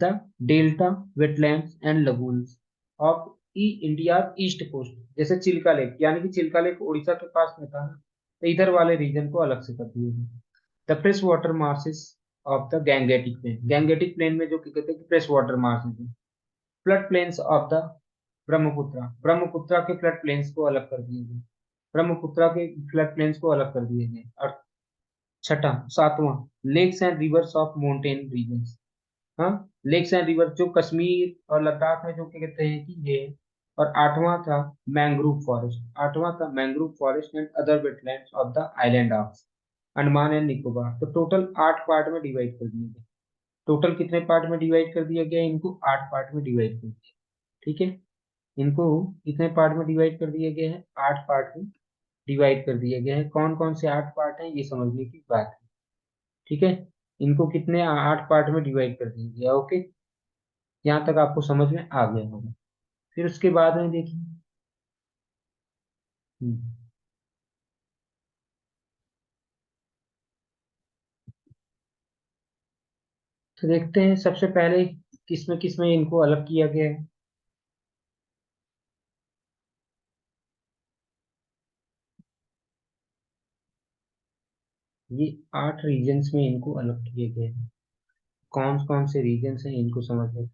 the delta wetlands and lagoons of India east coast. जैसे चिल्का लेक, यानी कि चिल्का लेक उड़ीसा के पास में था ना, तो इधर वाले रीजन को अलग से कर दिया गया। The fresh water marshes of the Gangetic plain. Gangetic plain में जो क्या कहते हैं कि fresh water marshes, flood plains of the Brahmaputra, Brahmaputra के फ्लड प्लेन्स को अलग कर दिए गए, ब्रह्मपुत्र के फ्लड प्लेन्स को अलग कर दिए गए। और छठा, सातवां, lakes and rivers of mountain regions, हाँ, लेक्स एंड रिवर जो कश्मीर और लद्दाख में जो क्या कहते हैं कि ये। और आठवां था मैंग्रोव फॉरेस्ट, आठवां था mangrove forest and other wetlands of the island of Andaman and Nicobar. तो टोटल 8 पार्ट में डिवाइड कर दिए गए। टोटल कितने पार्ट में डिवाइड कर दिया गया? इनको 8 पार्ट में डिवाइड कर दिया, ठीक है। इनको कितने पार्ट में डिवाइड कर दिए गए हैं? 8 पार्ट में डिवाइड कर दिए गए हैं। कौन कौन से 8 पार्ट हैं ये समझने की बात है, ठीक है। इनको कितने 8 पार्ट में डिवाइड कर दिया गया, ओके। यहाँ तक आपको समझ में आ गया होगा। फिर उसके बाद में देखिए, हम्म, तो देखते हैं सबसे पहले किसमें इनको अलग किया गया है। ये 8 रीजन्स में इनको अलग किए गए हैं। कौन कौन से रीजन्स हैं इनको समझ लें।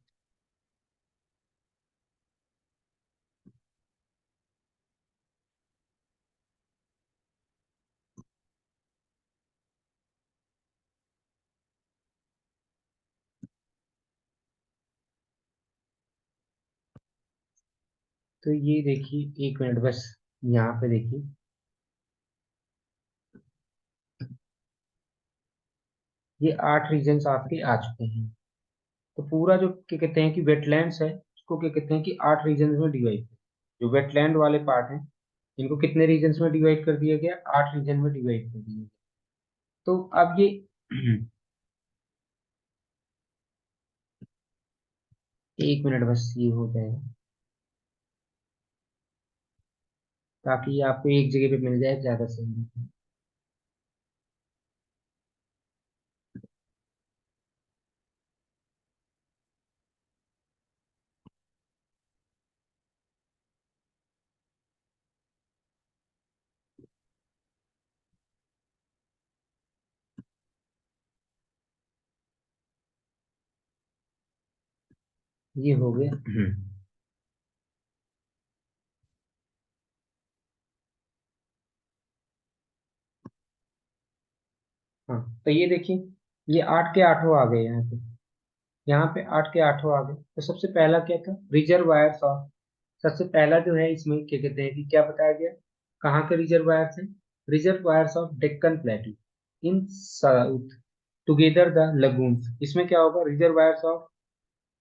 तो ये देखिए, 1 मिनट बस, यहाँ पे देखिए, ये 8 रीजन्स आपके आ चुके हैं। तो पूरा जो क्या कहते हैं कि वेटलैंड्स है, उसको क्या कहते हैं कि 8 रीजन्स में डिवाइड। जो वेटलैंड वाले पार्ट हैं, इनको कितने रीजन्स में डिवाइड कर दिया गया? 8 रीजन में डिवाइड कर दिया गया। तो अब ये 1 मिनट बस, ये हो जाएगा ताकि ये आपको एक जगह पे मिल जाए, ज्यादा सही है। ये हो गया। हाँ, तो ये देखिए, ये 8 के 8 आ गए यहाँ पे। यहाँ पे 8 के 8 आ गए। तो सबसे पहला क्या था? रिजर्वायर्स ऑफ, सबसे पहला जो है इसमें क्या कहते हैं कि क्या बताया गया, कहाँ के रिजर्वायर्स हैं? Reservoirs of Deccan plateau in south together the lagoons. इसमें क्या होगा? रिजर्वायर्स ऑफ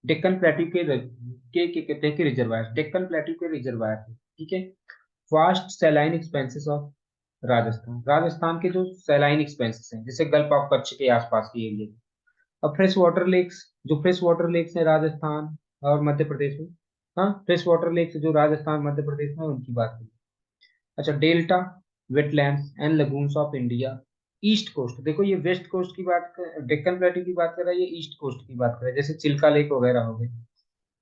डेक्कन प्लेटू के क्या कहते हैं कि रिजर्वायर, डेक्कन प्लेटू के रिजर्वायर, ठीक है। Vast saline expenses of Rajasthan, Rajasthan के जो सैलाइन एक्सपेंसेस हैं, जैसे गल्फ ऑफ कच्छ के आसपास के एरिया। अब फ्रेश वाटर लेक्स, जो फ्रेश वाटर लेक्स हैं राजस्थान और मध्य प्रदेश में, हाँ, फ्रेश वाटर लेक्स जो राजस्थान मध्य प्रदेश में, उनकी बात करें। अच्छा, delta, wetlands and lagoons of India, east coast. देखो ये वेस्ट कोस्ट की डेक्कन प्लेटू की बात कर रहा है, ये ईस्ट कोस्ट की बात कर रहा है, जैसे चिल्का लेक वगैरह हो गए।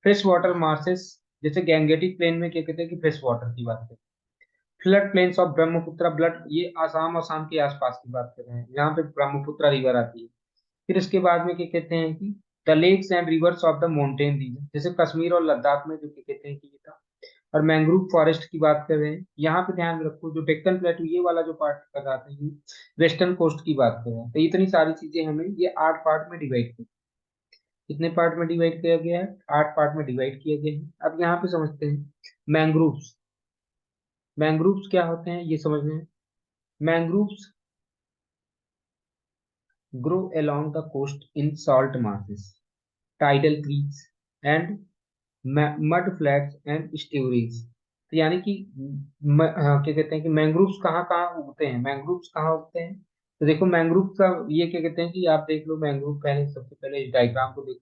फ्रेश वाटर मार्सेस, जैसे गैंगेटिक प्लेन में क्या कहते हैं कि फ्रेश वाटर की बात करते हैं। Flood plains of Brahmaputra, blood, ये आसाम के आसपास की बात कर रहे हैं, यहाँ पे ब्रह्मपुत्र रिवर आती है। फिर इसके बाद में क्या कहते हैं कि the lakes and rivers of the mountain region, जैसे कश्मीर और लद्दाख में जो क्या कहते हैं कि ये था। और मैंग्रोव फॉरेस्ट की बात कर रहे हैं, यहाँ पे ध्यान रखो जो डेक्कन प्लेटू ये वाला जो पार्ट कर रहा था, ये वेस्टर्न कोस्ट की बात कर रहे हैं। तो इतनी सारी चीजें हमें ये 8 पार्ट में डिवाइड कर, कितने पार्ट में डिवाइड किया गया है, 8 पार्ट में डिवाइड किया गया है। अब यहाँ पे समझते हैं मैंग्रोव्स। मैंग्रोव्स क्या होते हैं ये समझना है। Mangroves grow along the coast in salt marshes, tidal creeks and mud flats and estuaries। तो यानी कि क्या कहते हैं कि मैंग्रोव्स कहाँ कहाँ उगते हैं, मैंग्रोव्स कहाँ उगते हैं। तो देखो मैंग्रोव का ये क्या कहते हैं कि आप देख लो मैंग्रोव, पहले सबसे पहले इस डायग्राम को देखो।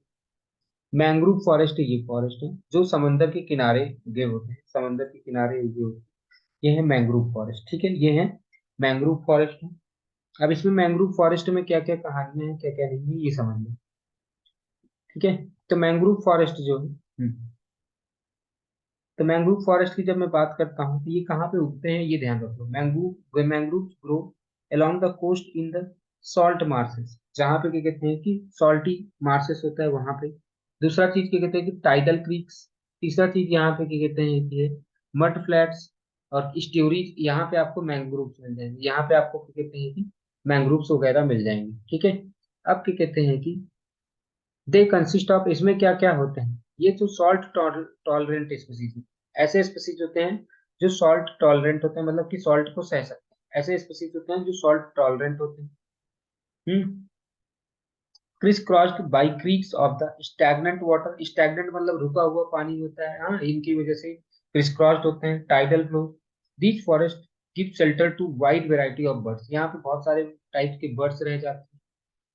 मैंग्रोव फॉरेस्ट, ये फॉरेस्ट है जो समंदर के किनारे उगे होते हैं, समंदर के किनारे उगे होते हैं, ये है मैंग्रोव फॉरेस्ट। ठीक है, ये है मैंग्रोव फॉरेस्ट। अब इसमें मैंग्रोव फॉरेस्ट में क्या क्या कहानियां हैं, क्या क्या नहीं है, ये समझ लो। ठीक है, तो मैंग्रोव फॉरेस्ट जो है, तो मैंग्रोव फॉरेस्ट की जब मैं बात करता हूँ तो ये कहाँ पे उगते हैं ये ध्यान रखो। Mangrove grow along the coast in the salt marshes, जहाँ पे क्या कहते हैं कि सॉल्टी मार्सेस होता है वहां पे। दूसरा चीज क्या कहते हैं कि टाइडल क्रीक्स। तीसरा चीज यहाँ पे क्या कहते हैं कि मड फ्लैट्स और स्ट्यूरीज, यहाँ पे आपको मैंग्रोव्स मिल जाएंगे, यहाँ पे आपको क्या कहते हैं कि मैंग्रोव्स वगैरह मिल जाएंगे। ठीक है, अब क्या कहते हैं कि दे कंसिस्ट ऑफ, इसमें क्या क्या होते हैं, ये जो सॉल्ट टॉलरेंट स्पीसीज, ऐसे स्पीसीज होते हैं जो सॉल्ट टॉलरेंट होते हैं, मतलब कि सॉल्ट को सह सकते हैं। ऐसे स्पीसीज होते हैं जो सॉल्ट टॉलरेंट होते हैं। Hmm crisscrossed by creeks of the stagnant water, stagnant मतलब रुका हुआ पानी होता है, हाँ, इनकी वजह से क्रिस क्रॉस्ड होते हैं। Tidal flow, these forest give shelter to wide variety of birds, यहाँ पे बहुत सारे टाइप के बर्ड्स रह जाते हैं,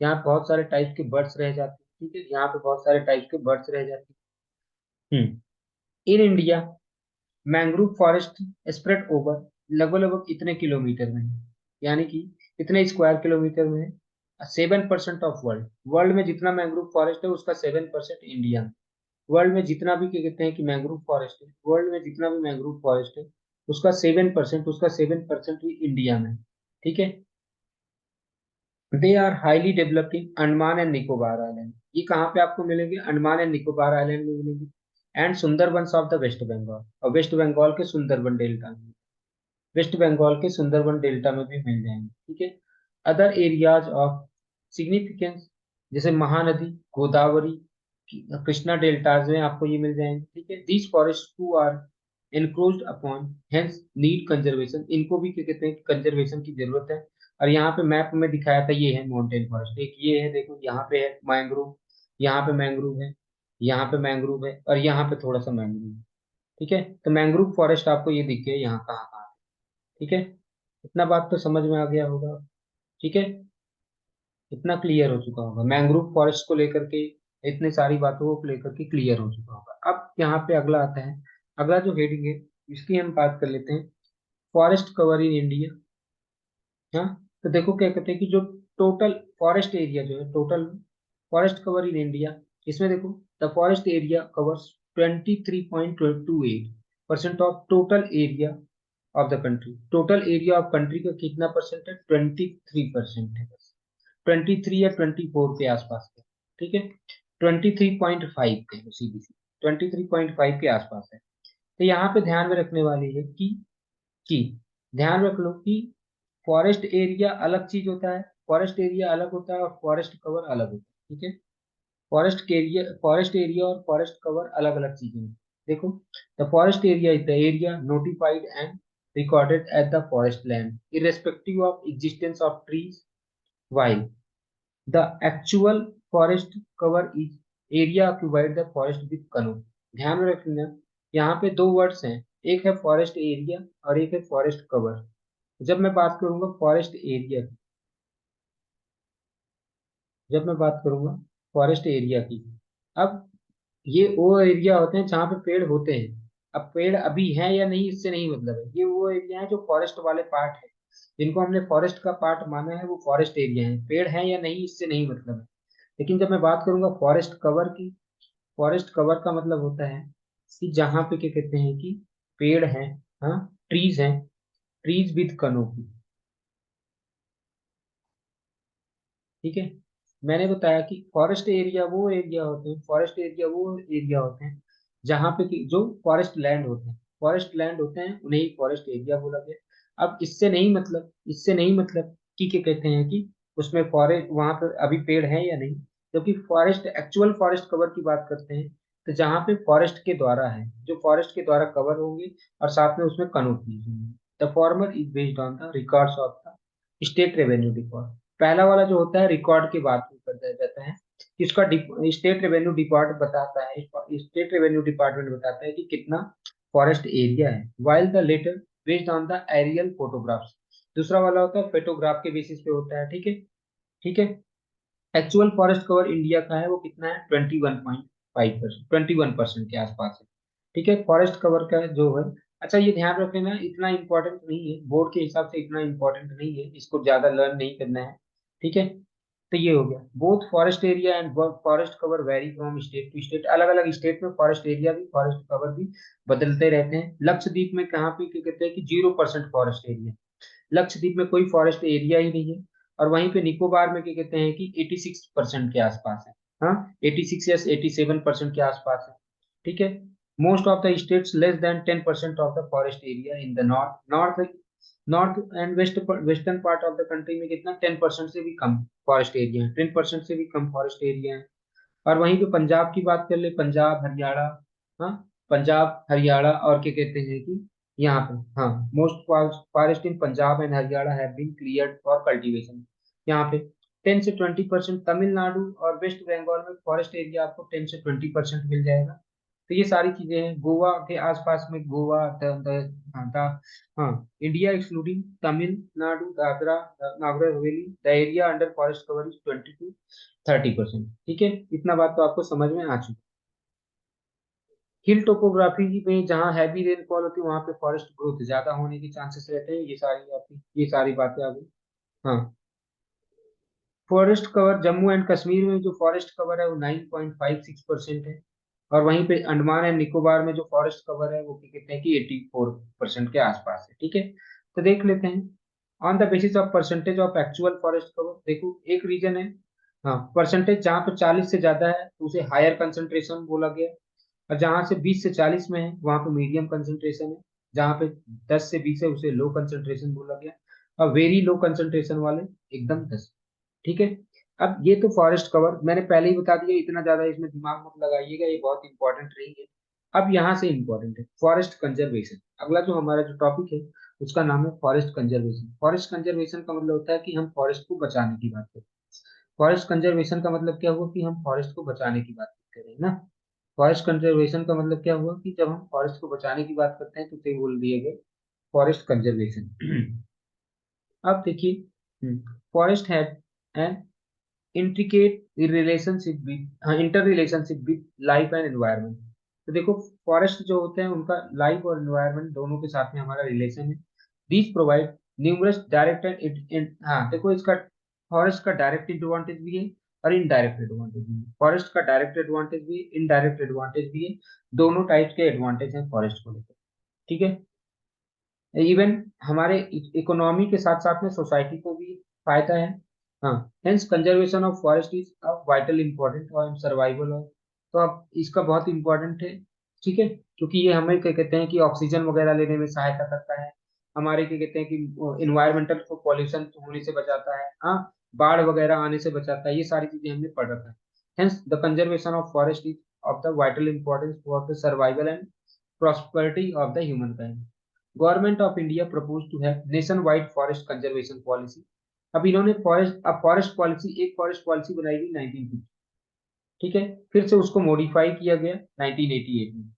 यहाँ पे बहुत सारे टाइप के बर्ड्स रह जाते हैं। ठीक है, यहाँ पे बहुत सारे टाइप के बर्ड्स रह जाते हैं। In India mangrove forest spread over, लगभग लगभग इतने किलोमीटर में है, यानी कि इतने स्क्वायर किलोमीटर में है। 7% ऑफ वर्ल्ड, वर्ल्ड में जितना मैंग्रोव फॉरेस्ट है उसका 7% इंडिया में। वर्ल्ड में जितना भी क्या कहते हैं कि मैंग्रोव फॉरेस्ट है, वर्ल्ड में जितना भी मैंग्रोव फॉरेस्ट है उसका 7% ही इंडिया में। ठीक है, they are highly developed in Andaman and Nicobar island, ये कहाँ पे आपको मिलेंगे, अंडमान एंड निकोबार आइलैंड में मिलेंगे। And Sundarban of the West Bengal, और वेस्ट बंगाल के सुंदरबन डेल्टा में, वेस्ट बंगाल के सुंदरबन डेल्टा में भी मिल जाएंगे। ठीक है, अदर एरियाज ऑफ सिग्निफिकेंस, जैसे महानदी, गोदावरी, कृष्णा डेल्टाज में आपको ये मिल जाएंगे। ठीक है, these forest too are encroached upon, hence need conservation, इनको भी क्या कहते हैं कंजर्वेशन की जरूरत है। और यहाँ पे मैप में दिखाया था, ये है माउंटेन फॉरेस्ट, एक ये है, देखो यहाँ पे है मैंग्रोव, यहाँ पे मैंग्रोव है, यहाँ पे मैंग्रोव है, और यहाँ पे थोड़ा सा मैंग्रोव है। ठीक है, तो मैंग्रोव फॉरेस्ट आपको ये दिख गया यहाँ कहाँ कहाँ है। ठीक है, इतना बात तो समझ में आ गया होगा। ठीक है, इतना क्लियर हो चुका होगा मैंग्रोव फॉरेस्ट को लेकर के, इतनी सारी बातों को लेकर के क्लियर हो चुका होगा। अब यहाँ पे अगला आता है, अगला जो हेडिंग है इसकी हम बात कर लेते हैं, फॉरेस्ट कवर इन इंडिया। हाँ, तो देखो क्या कहते हैं कि जो टोटल फॉरेस्ट एरिया जो है, total forest cover in India, इसमें देखो the forest area covers 23.28% of total area of the country. Total area of country का कितना परसेंट है, 23% है बस, 23 या 24 के आसपास है। ठीक है, 23.5 के सीबीसी, 23.5 के आसपास है। तो यहाँ पे ध्यान में रखने वाली है कि ध्यान रख लो कि फॉरेस्ट एरिया अलग चीज होता है, फॉरेस्ट एरिया अलग होता है और फॉरेस्ट कवर अलग होता है। ठीक है, फॉरेस्ट एरिया और फॉरेस्ट कवर अलग अलग चीजें हैं। देखो, the forest area is the area notified and recorded at the forest land irrespective of existence of trees, while the actual forest cover is area occupied the forest with canopy। ध्यान में रखना, यहाँ पे दो वर्ड्स हैं, एक है forest area और एक है फॉरेस्ट कवर। जब मैं बात करूंगा फॉरेस्ट एरिया की, जब मैं बात करूंगा फॉरेस्ट एरिया की, अब ये वो एरिया होते हैं जहाँ पे पेड़ होते हैं। अब पेड़ अभी है या नहीं इससे नहीं मतलब है, ये वो एरिया है जो फॉरेस्ट वाले पार्ट है, जिनको हमने फॉरेस्ट का पार्ट माना है वो फॉरेस्ट एरिया है। पेड़ है या नहीं इससे नहीं मतलब है। लेकिन जब मैं बात करूंगा फॉरेस्ट कवर की, फॉरेस्ट कवर का मतलब होता है कि जहाँ पे क्या कहते हैं कि पेड़ है, हाँ, ट्रीज है, ट्रीज विद कनोपी। ठीक है, मैंने बताया कि फॉरेस्ट एरिया वो एरिया होते हैं जहाँ पे जो फॉरेस्ट लैंड होते हैं, फॉरेस्ट लैंड होते हैं उन्हें ही फॉरेस्ट एरिया बोला गया। अब इससे नहीं मतलब कि क्या कहते हैं कि उसमें फॉरेस्ट वहां पर अभी पेड़ है या नहीं, क्योंकि फॉरेस्ट एक्चुअल फॉरेस्ट कवर की बात करते हैं तो जहाँ पे फॉरेस्ट के द्वारा है, जो फॉरेस्ट के द्वारा कवर होंगे और साथ में उसमें कनोपीज होंगी। The former is based on the records of the state revenue deposit. पहला वाला जो होता है रिकॉर्ड की बात कर दिया जाता है कि इसका स्टेट रेवेन्यू डिपार्ट बताता है, स्टेट रेवेन्यू डिपार्टमेंट बताता है कि कितना फॉरेस्ट एरिया है, while the latter based on the aerial photographs. दूसरा वाला होता है फोटोग्राफ के बेसिस पे होता है। ठीक है, ठीक है। एक्चुअल फॉरेस्ट कवर इंडिया का है वो कितना है, 21.5%, 21% के आसपास है। ठीक है, फॉरेस्ट कवर का जो है। अच्छा ये ध्यान रख लेना, इतना इंपॉर्टेंट नहीं है बोर्ड के हिसाब से, इतना इंपॉर्टेंट नहीं है, इसको ज्यादा लर्न नहीं करना है। ठीक है, तो ये हो गया। Both forest area and forest cover vary from state to state. अलग अलग स्टेट में फॉरेस्ट एरिया भी, फॉरेस्ट कवर भी बदलते रहते हैं। लक्षद्वीप में कहाँ पे क्या कहते हैं कि 0% फॉरेस्ट एरिया, लक्षद्वीप में कोई फॉरेस्ट एरिया ही नहीं है। और वहीं पे निकोबार में क्या कहते हैं कि 86% के आसपास है। हाँ, 86 या 87% के आसपास है। ठीक है, most of the states less than 10% of the forest area in the north north and western part of the country में कितना 10% से भी कम फॉरेस्ट एरिया है, 10% से भी कम फॉरेस्ट एरिया है। और वहीं पे पंजाब की बात कर ले, पंजाब हरियाणा, हाँ, पंजाब हरियाणा और क्या कहते हैं कि यहाँ पे, हाँ, most forest in Punjab and Haryana have been cleared for cultivation. यहाँ पे 10 से 20%। तमिलनाडु और वेस्ट बंगाल में फॉरेस्ट एरिया आपको 10 से 20% मिल जाएगा। तो ये सारी चीजें हैं। गोवा के आसपास में गोवा हाँ, हाँ, India excluding Tamil Nadu, Dadra Nagar Haveli, the area under forest cover is 20 to 30%। ठीक है, इतना बात तो आपको समझ में आ चुकी। हिल टोपोग्राफी में जहाँ हैवी रेनफॉल होती है वहां पे फॉरेस्ट ग्रोथ ज्यादा होने के चांसेस रहते हैं। ये सारी बातें आ गई। हाँ, forest cover Jammu and Kashmir में जो फॉरेस्ट कवर है वो 9.56% है। और वहीं पे अंडमान एंड निकोबार में जो फॉरेस्ट कवर है वो क्या कहते हैं कि 84% के आसपास है। ठीक है, तो देख लेते हैं on the basis of percentage of actual forest cover. देखो एक रीजन है, हाँ, परसेंटेज जहाँ पे 40 से ज्यादा है तो उसे हायर कंसंट्रेशन बोला गया। और जहाँ से 20 से 40 में है वहां पे मीडियम कंसंट्रेशन है। जहाँ पे 10 से 20 है उसे लो कंसंट्रेशन बोला गया। और वेरी लो कंसंट्रेशन वाले एकदम 10। ठीक है, अब ये तो फॉरेस्ट कवर मैंने पहले ही बता दिया, इतना ज्यादा इसमें दिमाग मत लगाइएगा, ये बहुत इंपॉर्टेंट नहीं है। अब यहाँ से इंपॉर्टेंट है फॉरेस्ट कंजर्वेशन। अगला जो हमारा जो टॉपिक है उसका नाम है फॉरेस्ट कंजर्वेशन। फॉरेस्ट कंजर्वेशन का मतलब होता है कि हम फॉरेस्ट को बचाने की बात करें। फॉरेस्ट कंजर्वेशन का मतलब क्या हुआ कि हम फॉरेस्ट को बचाने की बात करें ना। फॉरेस्ट कंजर्वेशन का मतलब क्या हुआ कि जब हम फॉरेस्ट को बचाने की बात करते हैं तो उसे बोल दिए गए फॉरेस्ट कंजर्वेशन। अब देखिए, forest had an intricate relationship with inter relationship with life and environment. तो देखो, फॉरेस्ट जो होते हैं उनका लाइफ और एनवायरनमेंट दोनों के साथ में हमारा रिलेशन है। These provide numerous direct and, हाँ देखो, इसका फॉरेस्ट का डायरेक्ट एडवांटेज भी है और इनडायरेक्ट एडवांटेज भी है। फॉरेस्ट का डायरेक्ट एडवांटेज भी है, इनडायरेक्ट एडवांटेज भी है। दोनों टाइप के एडवांटेज हैं फॉरेस्ट को लेकर। ठीक है, इवन हमारे इकोनॉमी के साथ साथ में सोसाइटी को भी फायदा है। हाँ, hence conservation of forest is vital important और सर्वाइवल ऑफ। तो अब इसका बहुत इंपॉर्टेंट है। ठीक है, क्योंकि ये हमें क्या कहते हैं कि ऑक्सीजन वगैरह लेने में सहायता करता है। हमारे क्या कहते हैं कि इन्वायरमेंटल को पॉल्यूशन होने से बचाता है, हाँ, बाढ़ वगैरह आने से बचाता है। ये सारी चीजें हमने पढ़ रखा है। Hence the conservation of forest is of the vital importance for the survival and prosperity of the humankind. Government of India propose to have nation wide forest conservation policy. अब इन्होंने फॉरेस्ट पॉलिसी, एक forest policy बनाई गई 1950। ठीक है, फिर से उसको मॉडिफाई किया गया 1988 में।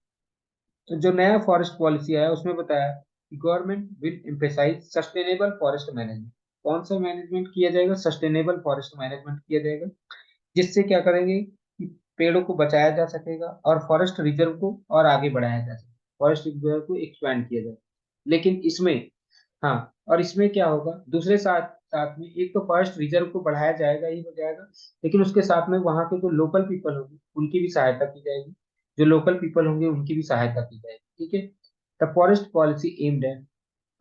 तो जो नया फॉरेस्ट पॉलिसी आया उसमें बताया कि government will emphasise sustainable forest management. कौन सा मैनेजमेंट किया जाएगा, सस्टेनेबल फॉरेस्ट मैनेजमेंट किया जाएगा। जिससे क्या करेंगे कि पेड़ों को बचाया जा सकेगा और फॉरेस्ट रिजर्व को और आगे बढ़ाया जा सकेगा। फॉरेस्ट रिजर्व को एक्सपैंड किया जाए। लेकिन इसमें, हाँ, और इसमें क्या होगा, दूसरे साथ साथ में एक तो फॉरेस्ट रिजर्व को बढ़ाया जाएगा ही हो जाएगा, लेकिन उसके साथ में वहाँ के जो लोकल पीपल होंगे उनकी भी सहायता की जाएगी, जो लोकल पीपल होंगे उनकी भी सहायता की जाएगी। ठीक है। The forest policy aimed at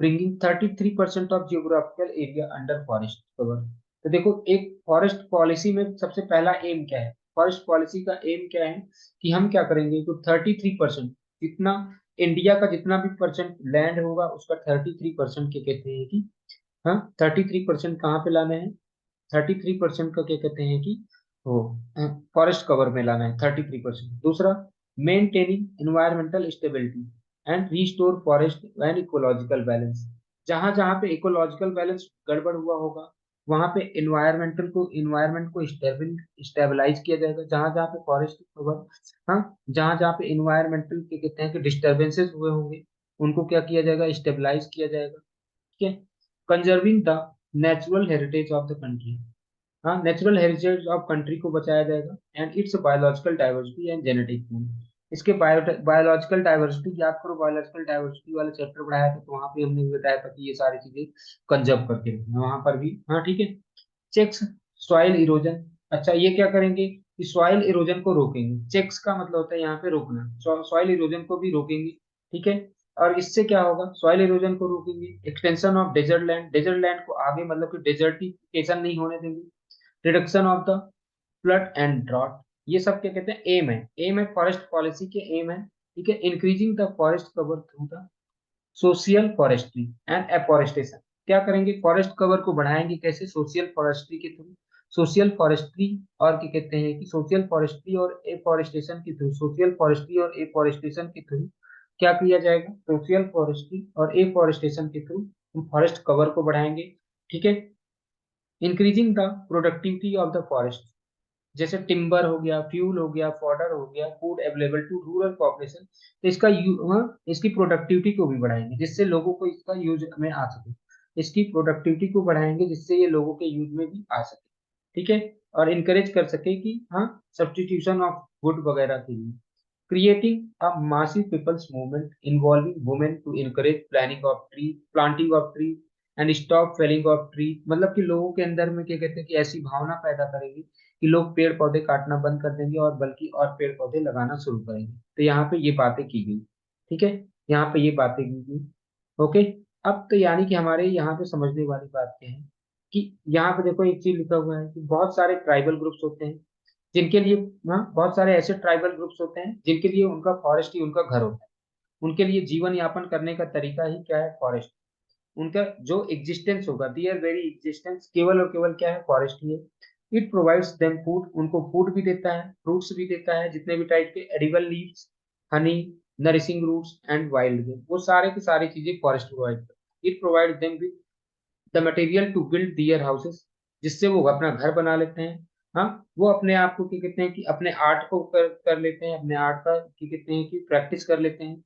bringing 33% of geographical area under forest cover. तो देखो, एक फॉरेस्ट पॉलिसी में सबसे पहला एम क्या है, फॉरेस्ट पॉलिसी का एम क्या है कि हम क्या करेंगे, तो 33% जितना इंडिया का जितना भी परसेंट लैंड होगा उसका 33% क्या कहते हैं कि, हाँ, 33% कहाँ पे लाना है, 33% का क्या कहते हैं कि वो फॉरेस्ट कवर में लाना है 33%। दूसरा, maintaining environmental stability and restore forest and ecological balance. जहां जहां पे इकोलॉजिकल बैलेंस गड़बड़ हुआ होगा वहां पे इन्वायरमेंट को स्टेबलाइज किया जाएगा। जहां जहां पे फॉरेस्ट कवर, हाँ, जहां जहां पे इन्वायरमेंटल के कहते हैं कि डिस्टर्बेंसेस हुए होंगे उनको क्या किया जाएगा, स्टेबलाइज किया जाएगा। ठीक है। Conserving the natural heritage of the country, हाँ, नेचुरल हेरिटेज ऑफ कंट्री को बचाया जाएगा and it's biological diversity and genetic pool. इसके बायोलॉजिकल डाइवर्सिटी, याद करो बायोलॉजिकल डाइवर्सिटी वाला चैप्टर पढ़ाया था तो वहां पे हमने भी बताया था कि ये सारी चीजें कंजर्व करके रखना वहां पर भी, हाँ, ठीक है। चेक्स सॉइल इरोजन, अच्छा ये क्या करेंगे कि सॉइल इरोजन को रोकेंगे। चेक्स का मतलब होता है यहाँ पे रोकना, सॉइल इरोजन को भी रोकेंगे। ठीक है। और इससे क्या होगा, सॉइल इरोजन को रोकेंगे, एक्सटेंशन ऑफ डेजर्ट लैंड को आगे मतलब कि डेजर्टिफिकेशन नहीं होने देंगे, reduction of the flood and drought. ये सब क्या कहते हैं, एम है फॉरेस्ट पॉलिसी के एम है। ठीक है। Increasing the forest cover through the social forestry and afforestation. क्या करेंगे, फॉरेस्ट कवर को बढ़ाएंगे कैसे, सोशियल फॉरेस्ट्री के थ्रू। सोशियल फॉरेस्ट्री और क्या कहते हैं कि सोशियल फॉरेस्ट्री और एफॉरेस्टेशन के थ्रू, सोशियल फॉरेस्ट्री और एफॉरेस्टेशन के थ्रू क्या किया जाएगा, सोशियल फॉरेस्ट्री और एफॉरेस्टेशन के थ्रू हम फॉरेस्ट कवर को बढ़ाएंगे। ठीक है। Increasing the productivity of the forest, जैसे टिम्बर हो गया, फ्यूल हो गया, फॉडर हो गया, food available to rural population. तो इसकी प्रोडक्टिविटी को भी बढ़ाएंगे जिससे लोगों को इसका यूज में आ सके। इसकी प्रोडक्टिविटी को बढ़ाएंगे जिससे ये लोगों के यूज में भी आ सके। ठीक है। और इनकरेज कर सके कि, हाँ, सब्सटीट्यूशन ऑफ वुड वगैरह के लिए। creating a massive people's movement involving women to encourage planting of tree and stop felling of tree। मतलब कि लोगों के अंदर में क्या कहते हैं कि ऐसी भावना पैदा करेंगे कि लोग पेड़ पौधे काटना बंद कर देंगे और बल्कि और पेड़ पौधे लगाना शुरू करेंगे। तो यहाँ पे ये बातें की गई। ठीक है। यहाँ पे ये बातें की गई। ओके। अब तो यानी कि हमारे यहाँ पे समझने वाली बात क्या है कि यहाँ पे देखो एक चीज लिखा हुआ है कि बहुत सारे ट्राइबल ग्रुप्स होते हैं जिनके लिए, हाँ, बहुत सारे ऐसे ट्राइबल ग्रुप्स होते हैं जिनके लिए उनका फॉरेस्ट ही उनका घर होता है। उनके लिए जीवन यापन करने का तरीका ही क्या है, फॉरेस्ट। उनका जो एग्जिस्टेंस होगा, दियर वेरी एग्जिस्टेंस केवल और केवल क्या है, फॉरेस्ट ही है। इट प्रोवाइड्स देम फूड, उनको फूड भी देता है, फ्रूट्स भी देता है, जितने भी टाइप के edible leaves, honey, nourishing roots and wild game, वो सारे की सारी चीजें फॉरेस्ट प्रोवाइड करता है। It provide them with the material to build their houses, जिससे वो अपना घर बना लेते हैं। हाँ, वो अपने आप को क्या कहते हैं कि अपने आर्ट को कर लेते हैं, अपने आर्ट का क्या कहते हैं कि प्रैक्टिस कर लेते हैं।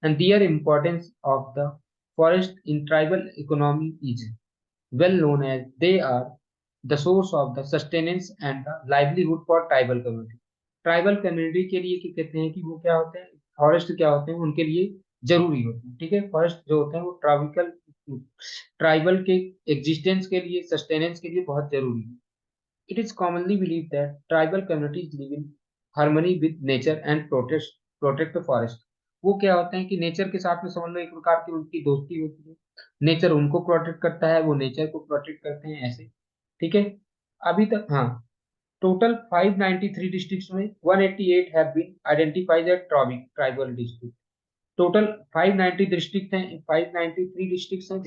And their importance of the forest in tribal economy is well known as they are the source of the sustenance and the livelihood for tribal community। Tribal community के लिए क्या कहते हैं कि वो क्या होते हैं, फॉरेस्ट क्या होते हैं उनके लिए जरूरी होते हैं। ठीक है। फॉरेस्ट जो होते हैं वो ट्राइबल के एग्जिस्टेंस के लिए, सस्टेनेंस के लिए बहुत जरूरी है। It is commonly believe that tribal communities live in harmony with nature and protect the forest. वो क्या होते हैं कि नेचर के साथ में समझ लो एक प्रकार की उनकी दोस्ती होती है। नेचर उनको प्रोटेक्ट करता है, वो नेचर को प्रोटेक्ट करते हैं, ऐसे। ठीक है। अभी तक, हाँ, टोटल 593 डिस्ट्रिक्ट्स में 188 have been identified as tribal district. Total 590 district हैं, 593 डिस्ट्रिक्ट हैं,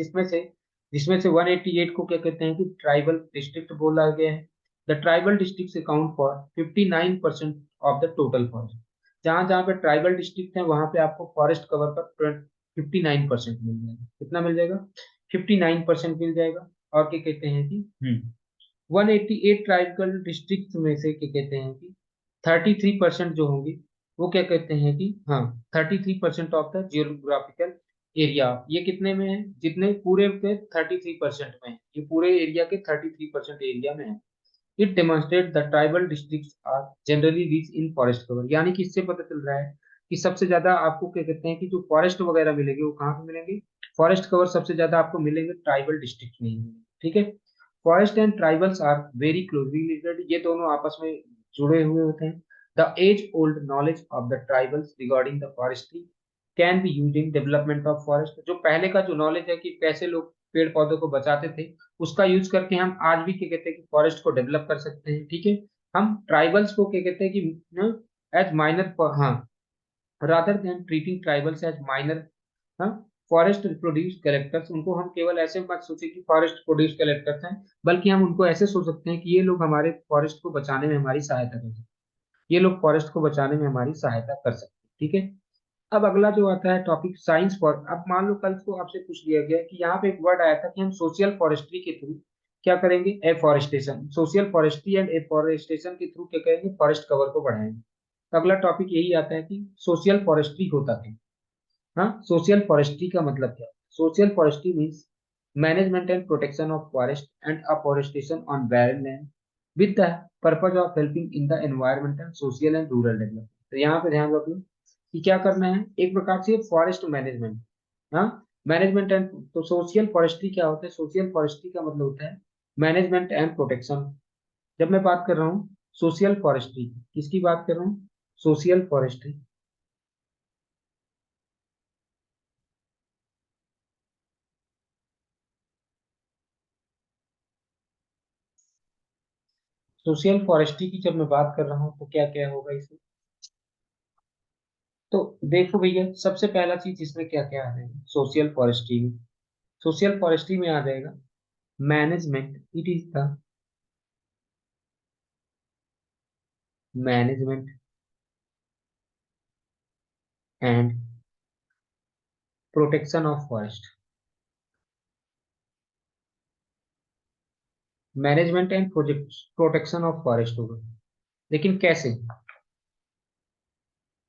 जिसमें से 188 को क्या कहते हैं कि ट्राइबल डिस्ट्रिक्ट बोला गया है। The tribal district account for 59% of the total forest. जहां जहां पे ट्राइबल डिस्ट्रिक्ट है वहां पे आपको फॉरेस्ट कवर का 59% मिल जाएगा। कितना मिल जाएगा, 59% मिल जाएगा। और क्या कहते हैं कि 188 ट्राइबल डिस्ट्रिक्ट में से क्या कहते हैं कि 33% जो होंगे वो क्या कहते हैं कि, हाँ, 33% ऑफ द जियोग्राफिकल एरिया। ये कितने में है, जितने पूरे के 33% में है, ये पूरे एरिया के 33% एरिया में है। It demonstrate the tribal districts are generally rich in forest cover. यानी कि इससे पता चल रहा है कि सबसे ज्यादा आपको क्या कहते हैं कि जो फॉरेस्ट वगैरह मिलेंगे वो कहाँ पे मिलेंगे, फॉरेस्ट कवर सबसे ज्यादा आपको मिलेंगे ट्राइबल डिस्ट्रिक्ट में ही मिलेंगे, ठीक है। Forest and tribals are very closely related, ये दोनों आपस में जुड़े हुए होते हैं। The age old knowledge of the tribals regarding the forestry can be use in development of forest, जो पहले का जो नॉलेज है कि कैसे लोग पेड़ पौधों को बचाते थे, उसका यूज करके हम आज भी क्या कहते हैं कि फॉरेस्ट को डेवलप कर सकते हैं, ठीक है। हम ट्राइबल्स को क्या कहते हैं कि एज माइनर, हाँ, rather than treating tribals as minor, हाँ, फॉरेस्ट प्रोड्यूस कलेक्टर्स, उनको हम केवल ऐसे मत सोचे कि फॉरेस्ट प्रोड्यूस कलेक्टर्स हैं, बल्कि हम उनको ऐसे सोच सकते हैं कि ये लोग हमारे फॉरेस्ट को बचाने में हमारी सहायता कर सकते हैं, ये लोग फॉरेस्ट को बचाने में हमारी सहायता कर सकते हैं, ठीक है। अब अगला जो आता है टॉपिक साइंस फॉर, अब मान लो कल को आपसे पूछ लिया गया कि यहाँ पे एक वर्ड आया था कि हम सोशल फॉरेस्ट्री के थ्रू क्या करेंगे, afforestation, social forestry and afforestation के थ्रू क्या करेंगे, फॉरेस्ट कवर को बढ़ाएंगे। तो अगला टॉपिक यही आता है कि सोशल फॉरेस्ट्री होता क्या। हाँ, सोशल फॉरेस्ट्री का मतलब क्या, social forestry means management and protection of forest and afforestation on barren land with the purpose of helping in the environmental social and rural development. तो यहाँ पे ध्यान रखो कि क्या करना है, एक प्रकार से फॉरेस्ट मैनेजमेंट, हाँ, मैनेजमेंट एंड, तो सोशल फॉरेस्ट्री क्या होता है, सोशल फॉरेस्ट्री का मतलब होता है मैनेजमेंट एंड प्रोटेक्शन। जब मैं बात कर रहा हूँ सोशल फॉरेस्ट्री, किसकी बात कर रहा हूँ, सोशल फॉरेस्ट्री, सोशल फॉरेस्ट्री की जब मैं बात कर रहा हूँ तो क्या क्या होगा इसमें। तो देखो भैया, सबसे पहला चीज इसमें क्या क्या आ जाएगा सोशल फॉरेस्ट्री में, सोशल फॉरेस्ट्री में आ जाएगा management, it is the management and protection of forest, management and protection of forest होगा। लेकिन कैसे,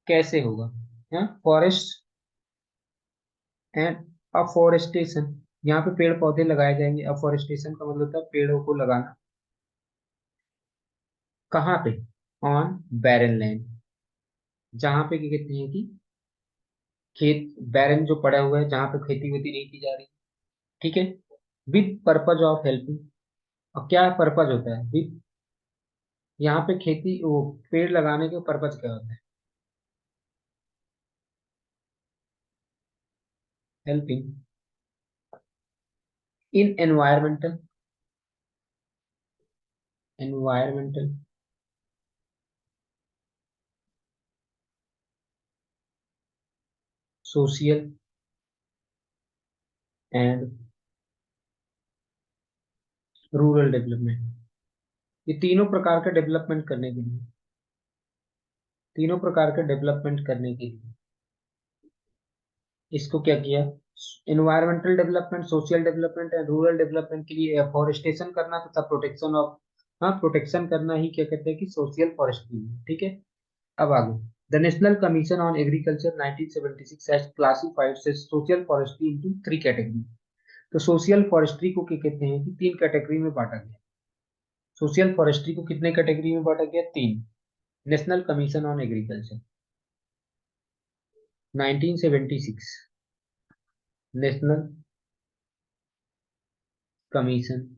कैसे होगा, हाँ, फॉरेस्ट एंड अफॉरेस्टेशन, यहाँ पे पेड़ पौधे लगाए जाएंगे, अफॉरेस्टेशन का मतलब होता है पेड़ों को लगाना, कहाँ पे, ऑन बैरन लैंड, जहाँ पे क्या कहते हैं कि खेत बैरन जो पड़ा हुआ है, जहाँ पे खेती वेती नहीं की जा रही, ठीक है, विद पर्पज ऑफ हेल्पिंग। अब क्या पर्पज होता है विद, यहाँ पे खेती वो पेड़ लगाने का पर्पज क्या होता है, helping in environmental, environmental social and rural development, ये तीनों प्रकार का डेवलपमेंट करने के लिए, तीनों प्रकार के डेवलपमेंट करने के लिए इसको क्या किया, environmental development, social development and rural development के लिए एफॉरेस्टेशन करना तथा प्रोटेक्शन ऑफ, हाँ, प्रोटेक्शन करना ही क्या कहते हैं कि सोशल फॉरेस्ट्री, ठीक है। अब आगे, the national commission on agriculture 1976 has classified social forestry into three category. तो सोशल फॉरेस्ट्री को क्या कहते हैं कि तीन कैटेगरी में बांटा गया, सोशल फॉरेस्ट्री को कितने कैटेगरी में बांटा गया, तीन। National commission on agriculture 1976, national commission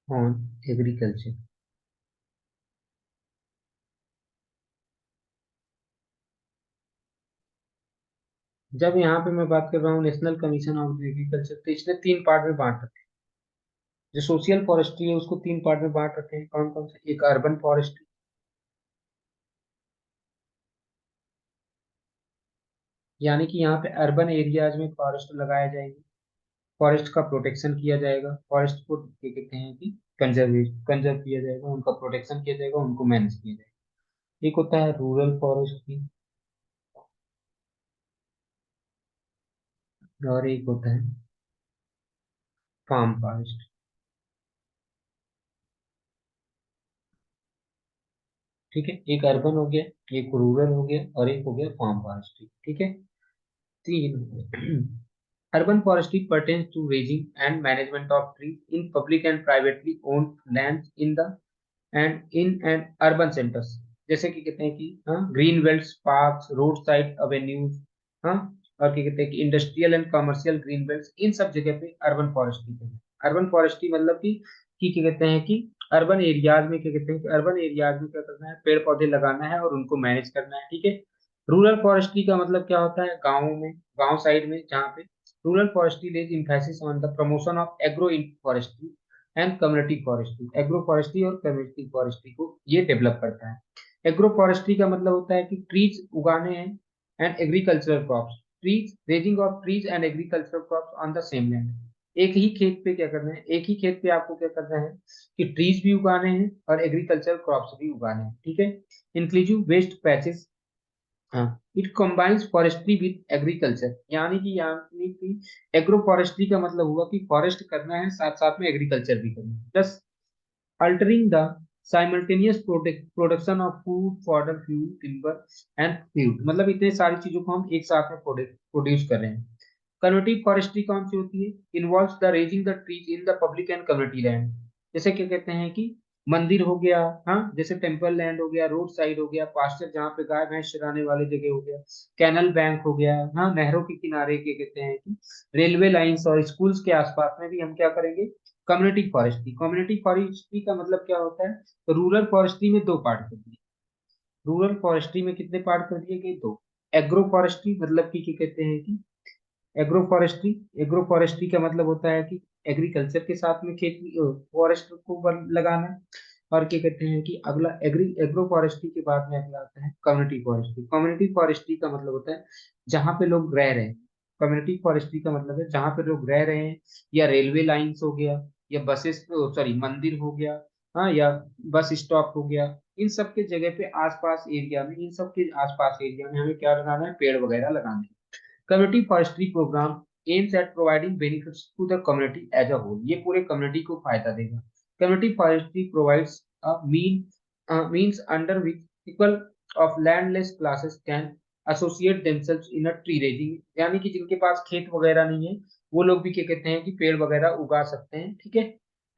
on agriculture, जब यहाँ पे मैं बात कर रहा हूँ नेशनल कमीशन ऑन एग्रीकल्चर, तो इसने तीन पार्ट में बांट रखे हैं। जो सोशल फॉरेस्ट्री है उसको तीन पार्ट में बांट रखे हैं, कौन कौन से, एक अर्बन फॉरेस्ट्री, यानी कि यहाँ पे अर्बन एरियाज में फॉरेस्ट लगाया जाएगा, फॉरेस्ट का प्रोटेक्शन किया जाएगा, फॉरेस्ट को क्या कहते हैं कि कंजर्व कंजर्व किया जाएगा, उनका प्रोटेक्शन किया जाएगा, उनको मैनेज किया जाएगा। एक होता है रूरल फॉरेस्ट्री और एक होता है फार्म फॉरेस्ट, ठीक है। एक अर्बन हो गया, एक रूरल हो गया और एक हो गया फार्म फॉरेस्ट्री, ठीक है, तीन हो गए। Urban forestry pertains to raising and management of trees in public and privately owned lands in urban centers. जैसे कि कहते हैं कि हाँ green belts, parks, road side avenues, हाँ और क्या कहते हैं कि industrial and commercial green belts, इन सब जगह पे अर्बन फॉरेस्ट्री है। अर्बन फॉरेस्ट्री मतलब कि क्या कहते हैं कि अर्बन एरियाज में क्या कहते हैं कि अर्बन एरियाज में क्या करना है, पेड़ पौधे लगाना है और उनको मैनेज करना है, ठीक है। रूरल फॉरेस्ट्री का मतलब क्या होता है, गाँव में, गाँव साइड में जहाँ पे rural forestry lays emphasis on the promotion of agro forestry and community forestry. Agro forestry और कम्युनिटी फॉरेस्ट्री को ये डेवलप करता है। एग्रो फॉरेस्ट्री का मतलब होता है कि ट्रीज उगाने हैं and agricultural crops, trees raising of trees and agricultural crops on the same land. एक ही खेत पे क्या करना है, एक ही खेत पे आपको क्या करना है कि ट्रीज भी उगाने हैं और एग्रीकल्चरल क्रॉप्स भी उगाने हैं, ठीक है। इंक्लूसिव वेस्ट पैचेस, हाँ, it combines forestry with agriculture, यानी कि एग्रो फॉरेस्ट्री का मतलब हुआ कि फॉरेस्ट करना है साथ साथ में एग्रीकल्चर भी करना है, thus altering the simultaneous production of food, fodder, fuel, timber and fuel। मतलब इतने सारी चीजों को हम एक साथ में प्रोड्यूस कर रहे हैं। कम्युनिटी फॉरेस्ट्री कौन सी होती है, involves the raising the trees in the public and community land. जैसे क्या कहते हैं कि मंदिर हो गया, हाँ जैसे टेम्पल लैंड हो गया, रोड साइड हो गया, पास्चर जहाँ पे गाय भैंस चराने वाले जगह हो गया, कैनल बैंक हो गया, हाँ नहरों के किनारे के कहते हैं कि रेलवे लाइंस और स्कूल्स के आसपास में भी हम क्या करेंगे, कम्युनिटी फॉरेस्ट्री। कम्युनिटी फॉरेस्ट्री का मतलब क्या होता है, तो रूरल फॉरेस्ट्री में दो पार्ट कर दिए। रूरल फॉरेस्ट्री में कितने पार्ट कर दिए गए, दो। एग्रो फॉरेस्ट्री मतलब कि क्या कहते हैं कि एग्रो फॉरेस्ट्री, एग्रो फॉरेस्ट्री का मतलब होता है कि एग्रीकल्चर के साथ में खेती फॉरेस्ट को लगाना। और क्या कहते हैं कि अगला एग्रो फॉरेस्ट्री के बाद में अगला आता है कम्युनिटी फॉरेस्ट्री। कम्युनिटी फॉरेस्ट्री का मतलब होता है जहाँ पे लोग रह रहे हैं। कम्युनिटी फॉरेस्ट्री का मतलब है जहाँ पे लोग रह रहे हैं, या रेलवे लाइंस हो गया, या बसेस, सॉरी मंदिर हो गया, हाँ या बस स्टॉप हो गया, इन सब के जगह पे आसपास एरिया में, इन सब के आसपास एरिया में हमें क्या लगाना है, पेड़ वगैरह लगाने हैं। Community forestry programme aims at providing benefits to the community as a whole. ये पूरे कम्युनिटी को फायदा देगा। Community forestry provides a means under which people of landless classes can associate themselves in a tree raising, यानी कि जिनके पास खेत वगैरह नहीं है वो लोग भी क्या कहते हैं कि पेड़ वगैरह उगा सकते हैं, ठीक है।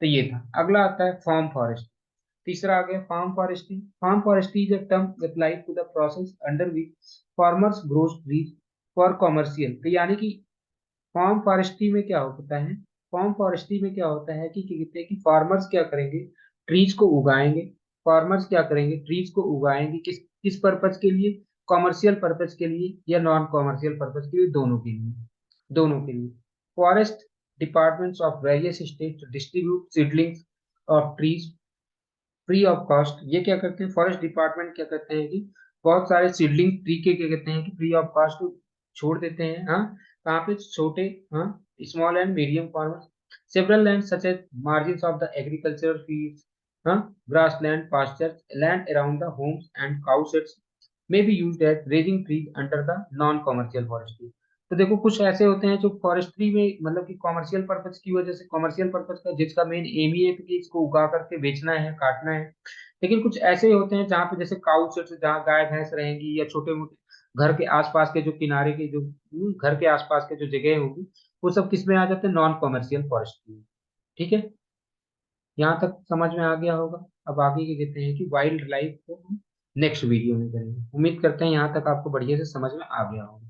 तो ये था। अगला आता है फार्म फॉरेस्ट। तीसरा आ गया farm forestry. Farm forestry is a term applied to the process under which farmers grows trees for commercial. तो यानी कि फार्म फॉरेस्ट्री में क्या होता है, फार्म फॉरेस्ट्री में क्या होता है कि कहते हैं कि फार्मर्स क्या करेंगे, ट्रीज को उगाएंगे। फार्मर्स क्या करेंगे, ट्रीज को उगाएंगे किस किस पर्पज के लिए, कॉमर्शियल पर्पज के लिए या नॉन कॉमर्शियल पर्पज के लिए, दोनों के लिए, दोनों के लिए। Forest departments of various states distribute seedlings of trees free of cost. ये क्या करते हैं, फॉरेस्ट डिपार्टमेंट क्या करते हैं कि बहुत सारे सीडलिंग ट्री के क्या कहते हैं कि फ्री ऑफ कॉस्ट छोड़ देते हैं, हाँ कहाँ पे, छोटे, हाँ small and medium farmers. Several land such as margins of the agricultural fields, हाँ grass land, pasture land around the homes and cow sheds may be used as raising trees under the non commercial forestry। तो देखो कुछ ऐसे होते हैं जो forestry में मतलब कि कॉमर्शियल पर्पज की वजह से, कॉमर्शियल पर्पज का जिसका मेन एम ही है कि इसको उगा करके बेचना है, काटना है। लेकिन कुछ ऐसे होते हैं जहाँ पे जैसे काउ शेड्स, जहाँ गाय भैंस रहेंगी, या छोटे मोटे घर के आसपास के जो किनारे के जो घर के आसपास के जो जगह होगी, वो सब किस में आ जाते हैं, नॉन कॉमर्शियल फॉरेस्ट्री में, ठीक है। यहाँ तक समझ में आ गया होगा। अब आगे क्या कहते हैं कि वाइल्ड लाइफ को नेक्स्ट वीडियो में करेंगे। उम्मीद करते हैं यहाँ तक आपको बढ़िया से समझ में आ गया होगा।